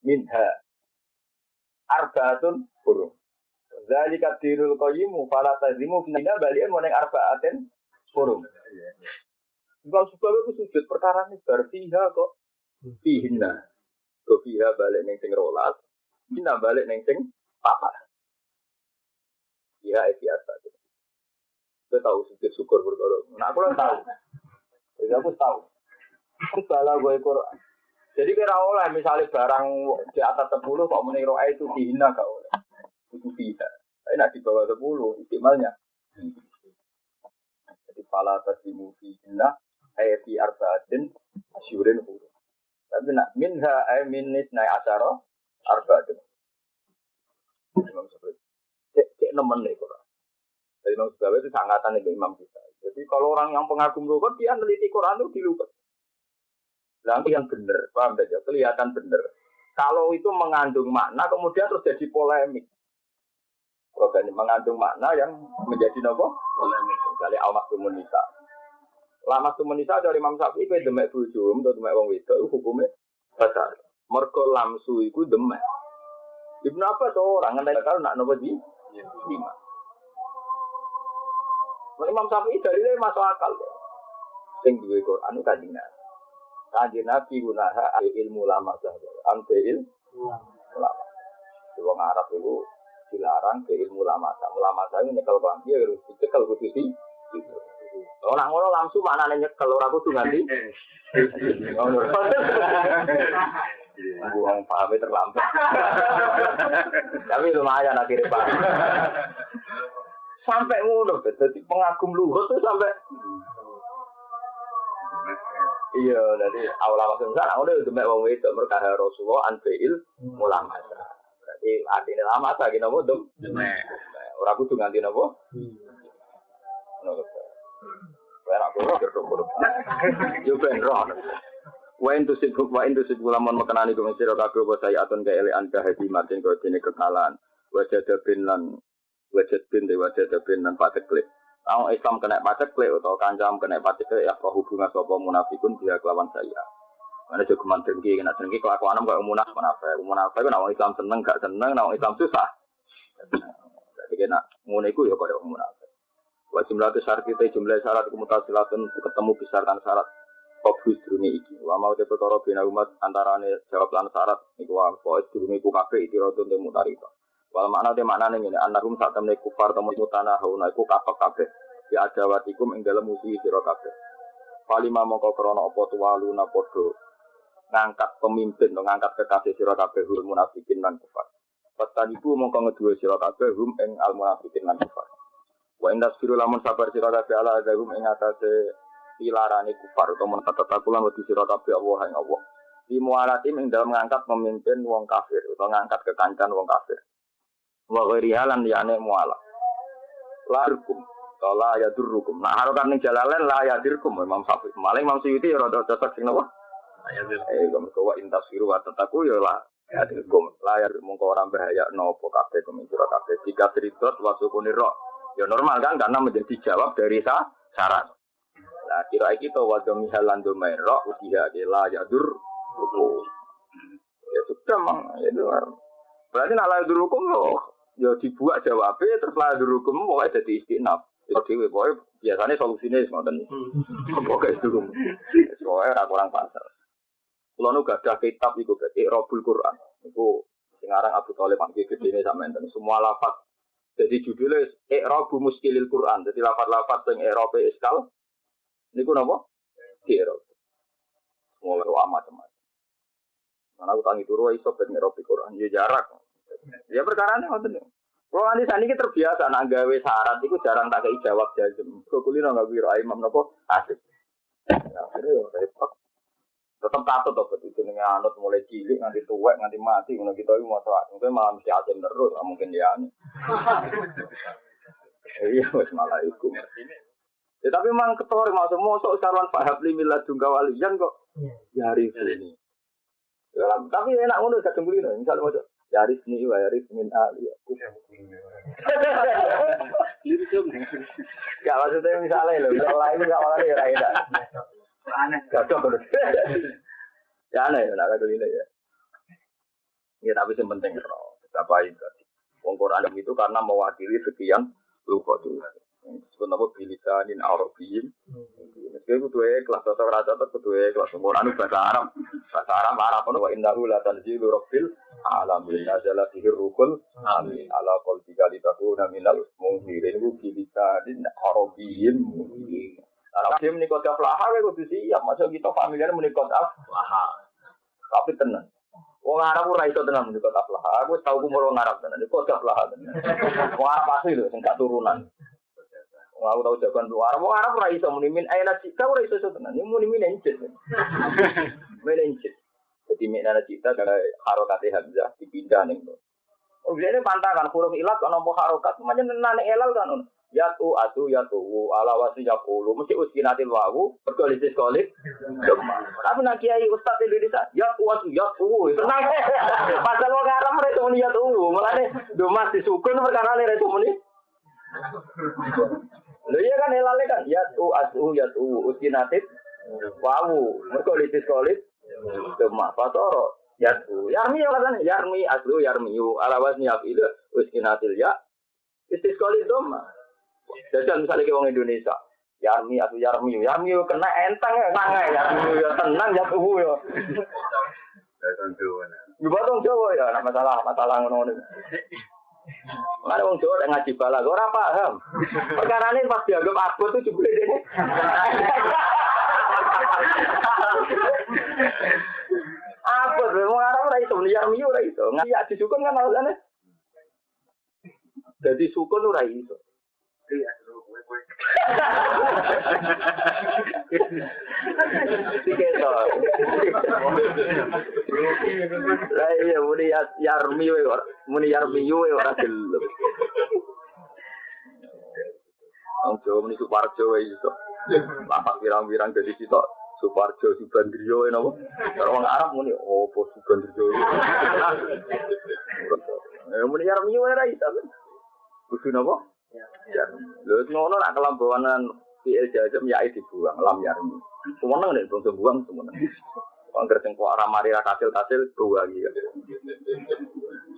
A: Minha arba'atun hurum. Zalika dirul qayyimu fala tazimu minha baliknya mau ning arba'atin hurum. Kalau sebab itu sujud perkara ini berfiha kok fihinna. Kok fiha balik ning sing rolas. Kita balik neng sing papa. Ya itu apa? Kita tahu sujud syukur berkorok. Nah aku lah tahu. Jadi aku tahu. Salah gue Quran. Jadi kira oleh misalnya barang di atas 10 kok meniro itu dihina gak oleh. Itu tidak. Tapi nak di bawah 10 istimalnya. Jadi pala tasimu dihina ayat di arba'atin asyurin huru. Tapi nak minha minis naik asyara arba'atin. Imam Syafi'i. Cek nemen nih Quran. Jadi Imam Syafi'i itu sangatan dengan Imam kita. Jadi kalau orang yang pengagum lughat dia meneliti Quran itu di lughat. Lalu yang benar, paham saja, kelihatan benar. Kalau itu mengandung makna kemudian terus jadi polemik. Kalau mengandung makna yang menjadi nopo polemik. Misalnya al-maktumun nisa. Lama tu menisa dari Imam Syafi'i kowe demek bojo utawa demek wong wedok hukume basar. Mergo lamsu iku demek. Ibnu Abbas orang ngenteni karo nak nopo di? Lima. Imam Syafi'i dalile masuk akal. Sing duwe Quran kanjeng Nabi. Kanjeng Nabi gunaha ilmu lama saja. Ambil ulama. Wong Arab itu dilarang ke ilmu lama. Ulama saya nyekel bang dia harus dicekel kudu sih. Orang ngono langsung maknane nyekel ora kudu nganti. Ngono. Buang paham terlambat. Tapi lumayan akhirnya Pak. Sampai ngono dadi pengagum luhur tuh sampai iya, jadi awal maksud sana udah demek wong wedok merkah Rasulullah anfil ulama. Berarti artinya lama ta kena modom. Demek. Ora kudu nganti napa? Ngono. Ora kudu yo ben roh. Wa intu sibuk lamun mekenani kang sira kabeh apa saya aton gawe anda hadi matin kok dene kekalan. Wajad bin lan pateklik. Orang Islam kena pateklik atau kancam kena pateklik ya hubungan sapa munafikun dia kelawan saya. Mana juga mantengki kena dengki kelakuan kok munafik. Munafik kan orang Islam seneng gak seneng, orang Islam susah. Jadi kena ngono iku ya koyo munafik. Wa jumlah syarat kita jumlah syarat mutasilatun ketemu besaran syarat obus durunge iki. Wa mau te perkara bina umat antarane jawab lan syarat iku wa durunge iku kabeh itiratun te mutarita. Wal makna te maknane ngene annahum satamne kufar temu mutana hauna iku kabeh ya adawatikum ing dalem musuh sira kabeh. Palima mongko krana apa tuwaluna padha ngangkat pemimpin ngangkat kekasih sira kabeh hul munafikin lan kufar. Pastaniku mongko ngeduwe sira kabeh hum ing al munafikin lan kufar. Wa indas firu lamun sabar sira kabeh ala azabum ing atase pilarane kufar utawa tatakulan wedi sira kabeh Allah ing Allah. Di mualatim ing dalem ngangkat pemimpin wong kafir utawa ngangkat kekancan wong kafir. Wa ghirihalan liyane muala. Larukum la yadurrukum. Nah harokan ning jalalen la yadirkum Imam Syafi'i. Maling Imam Suyuti ya rada cocok sing napa? Kamu wa intasiru wa tataku ya la yadirkum. La yadir mongko ora bahaya napa kabeh kumisira kabeh. Jika tridot wa sukuni ra. Ya normal kan karena menjadi jawab dari syarat. Nah kira kita wa domihalan domaira udiha la yadur. Ya sudah mang itu. Berarti la yadurukum ya dibuat jawabnya terus la yadurukum pokoknya jadi istinaf. Jadi pokoknya biasanya solusinya ngoten iki. Pokoknya itu. Soalnya ora kurang pasar. Kulo nu gadah kitab iku berarti Robul Quran. Iku sing aran Abu Thalib panggih gedene sampean semua lafaz. Jadi judulnya I'rabu Muskilil Quran. Jadi lafaz-lafaz sing i'rabe iskal niku napa? I'rab. Mulai macam-macam. Mana utangi turu iso ben i'rabe Quran ya jarak. Ya perkarane ngoten. Kalau nanti sani kita terbiasa nak gawe syarat itu jarang tak kei jawab jazm. Kulino enggak biro imam napa asik. Ya akhirnya repot. Tetep takut to betul jenenge anut mulai cilik nganti tuwek nganti mati ngono kita iki masalah. Mungkin malah mesti asim terus, mungkin dia ane. Iya wis malah iku. Ya tapi memang ketor maksud mosok sarwan Pak Habli milad jungka walian kok yaris ini. Ya, tapi enak ngono kadang kulino misal mosok yaris ni wa yaris min ali. Gak maksudnya misalnya loh, kalau lain gak malah ya rakyat. Aneh, gacor terus. Ya aneh, nak kata ini ya. Ya tapi yang penting loh, apa itu? Wong Quran itu karena mewakili sekian lupa tuh. Sebenarnya bilisanin Arabiyyin. Meski kedua kelas bahasa Arab atau kedua kelas Quran bahasa Arab. Bahasa Arab pun wa innahu la tanzilu rabbil alamin. Nazala fihi ruhul amin. Ala qalbika litakuna minal munzirin bilisanin Arabiyyin. Arab ini kota Aflaha kudu siap. Masa kita familiar muni kota Aflaha. Tapi tenang. Wong Arab ora iso tenan muni kota Aflaha. Aku tahu umur wong Arab tenan. Kota Aflaha tenan. Wong Arab asli lho sing gak turunan. Aku tahu jagoan luar. Wong Arab ora iso muni min aina cita ora iso tenan. Ini muni meninjit. Meninjit. Jadi min aina cita kalau harokate hamzah dipindah ning. Oh biasanya pantangan huruf ilat ana apa harokat. Macam nane elal kan. Yatu atu yatu ala wasi yaqulu mesti uskinatil wawu berkolisis kolik. Tapi nak kiai ustaz Indonesia yatu atu yatu. Tenang. Pasal wong Arab ora iso muni yatu. Mulane do mas disukun perkara ne iso muni. Lho iya kan helale kan yatu uskinatit wawu. Mergo litis kolit cuma fatoro yatu. Yarmi ya kan yarmi aslu yarmiu alawas niap itu uskinatil ya. Litis kolit doma. Jadi misalnya ke wong Indonesia Yarmi atau Yarmi kena enteng ya sangai Yarmi ya tenang ya tuh ya. Juga dong Jawa ya, nak masalah ngono-ngono. Mana wong Jawa ngaji bala, ora paham. Perkara ini pas dianggap abot tuh jebule dene. Abot wong Arab ora iso, Yarmi ora iso. Ngaji sukun kan alasane. Jadi sukun ora iso. Diketo. Lah iya muni Yarmi we ora, muni Yarmi we ora gelem. Wong Jawa muni Suparjo we iso. Lapak pirang-pirang dadi sitok Suparjo Subandrio napa? Karo wong Arab muni opo Subandrio. Muni Yarmi we ora iso. Kudu napa? Ya, lho ngono nak kelambanan fi'il jazm ya dibuang lam yarmi. Semono nek bangsa buang semono. Angger sing kok ora mari ra kasil-kasil buang iki.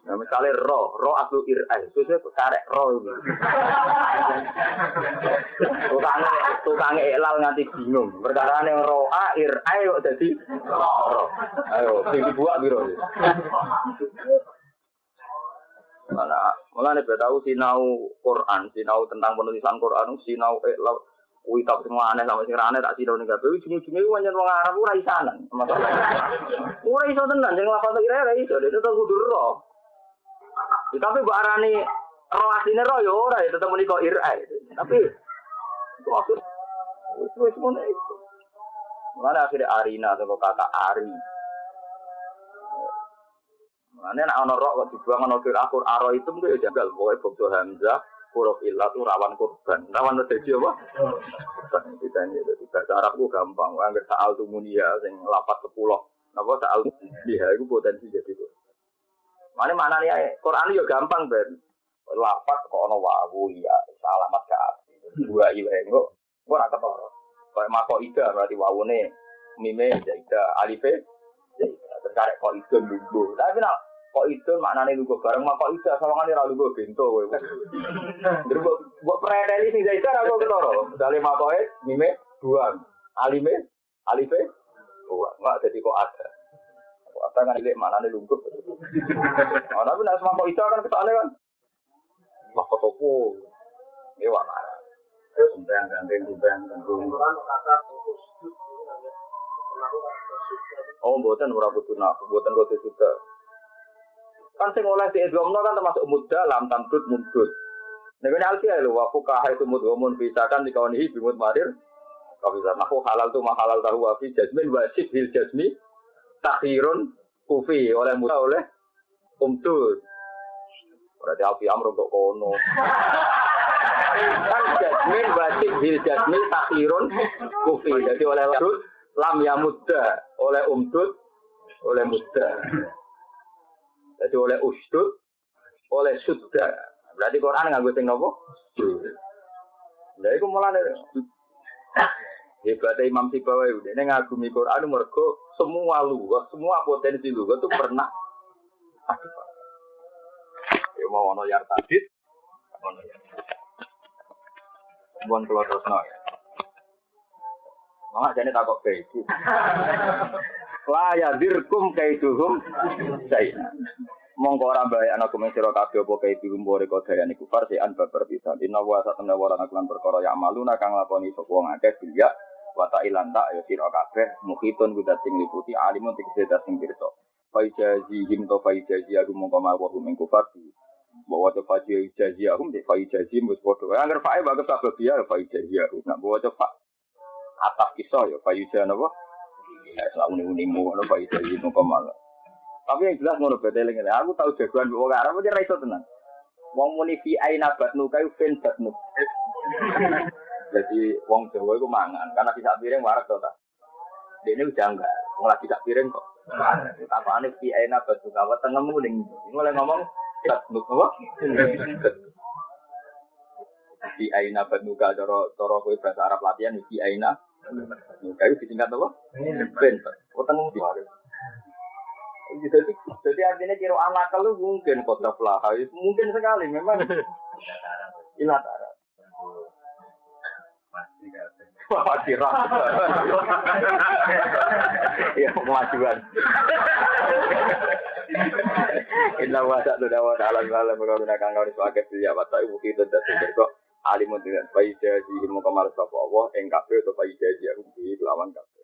A: Nah, misale ro aslu ir'ai, sesuk karek ro iki. Tukang elal nganti bingung. Perkarane ro'a ir'ai kok dadi ro. Ayo sing dibuak piro iki? Malah nek tahu sinau Quran, sinau tentang penulisan Quran, sinau witab semua aneh sama sing aneh tak sinau ning kabeh ujung-ujunge pancen wong Arab ora isanan. Ora iso tenan sing lafal kira ora iso, itu kudu ro. Tapi mbok arani ro asline ro ya ora ya tetep menika ir'ai. Tapi maksud wis ngono iku. Mana akhirnya Arina atau kata Ari. Mane nek ana rok kok dibuang ana Al-Qur'an aro itu mung ya janggal pokoke bokso hamzah huruf illah itu rawan korban. Rawan dadi apa? Korban ditanya dadi bahasa Arab ku gampang. Angger sa'al tumunia sing lapat 10. Napa sa'al liha iku potensi jadi kok. Mane maknane Qur'an yo gampang ben. Lapat kok ana wawu ya alamat ka asli. Dua iwe kok ora ketara. Kayak mako ida berarti wawune mime jaida alife jaida. Terkarek kok itu lungguh. Tapi nak kok itu maknane lungguh bareng mako ida sawangane ra lungguh bento kowe. Terus mbok preteli sing jaida ra kok ketara. Misale makoe mime buang. Alime alife buang. Enggak jadi kok ada. Kok ada kan ilek maknane lungguh. Nah, tapi nek mako ida kan ketane kan. Wah kok topo. Ewa marah. Sumbang gandeng. Oh, mboten ora kudu nak, mboten kudu sudah. Kan sing oleh diidghamno kan termasuk mudah lam tamdud mudud. Nek ana alfiah lho wa fuqaha itu mudghamun bisa kan dikawanihi bimut marir. Kalau bisa nahu halal tu mahalal tahu wa fi jazmin wajib bil jazmi takhirun kufi oleh mudah oleh umdud. Berarti alfiah amro kok kono. Kan jazmin wajib bil jazmi takhirun kufi. Jadi oleh umdud lam ya mudah oleh umdud oleh mudah. Jadi oleh usdud oleh sudda. Berarti Quran nganggo sing napa? Lha iku mulane hebat Imam Sibawi dene ngagumi Quran mergo semua lugas, semua potensi lugas itu pernah ada. Ya mau ono yar tadid. Ono ya. Bukan keluar terusno ya. Mama jane takok kaitu. La yadirkum kaiduhum sayna. Mongko ora bae ana kumen sira kabeh apa kaiduhum bore kodayane kufar sean babar pisan. Inna wa satana wa lan aklan perkara ya maluna kang lakoni sapa wong akeh bilya wa ta'ilan ta ya sira kabeh mukhitun kudat sing liputi alimun tegese sing pirsa. Faijazihim to faijazihum mongko mawa hum ing kufar di bahwa to faijazihum de faijazihim wis padha. Angger fae bagus kabeh ya faijazihum. Nek bawa coba atas kisah ya faijazihum apa? Ya selalu unimu ono faijazihum mongko tapi yang jelas ngono bedeleng ngene. Aku tahu jagoan wong Arab iki ra iso tenan. Wong muni fi aina batnu kayu fen batnu. Jadi wong Jawa iku mangan karena bisa piring warak to ta. Dene janggal. Wong lagi sak piring kok. Tapane fi aina batnu kawa tengemu ning mulai ngomong batnu apa? Di aina banuka cara kowe bahasa Arab latihan di aina. Nuka itu disingkat apa? Ben. Utang di mari. Jadi artinya kira anak lu mungkin kota flaha itu mungkin sekali memang ilatara. Wah, dirah. Ya, kemajuan. Inna wa ta'ala wa ta'ala wa kang kang sebagai dia wa ta'ala kita dadi kok alimun dengan faida di ilmu kamal sapa Allah ing kabeh utawa faida dia lawan kabeh.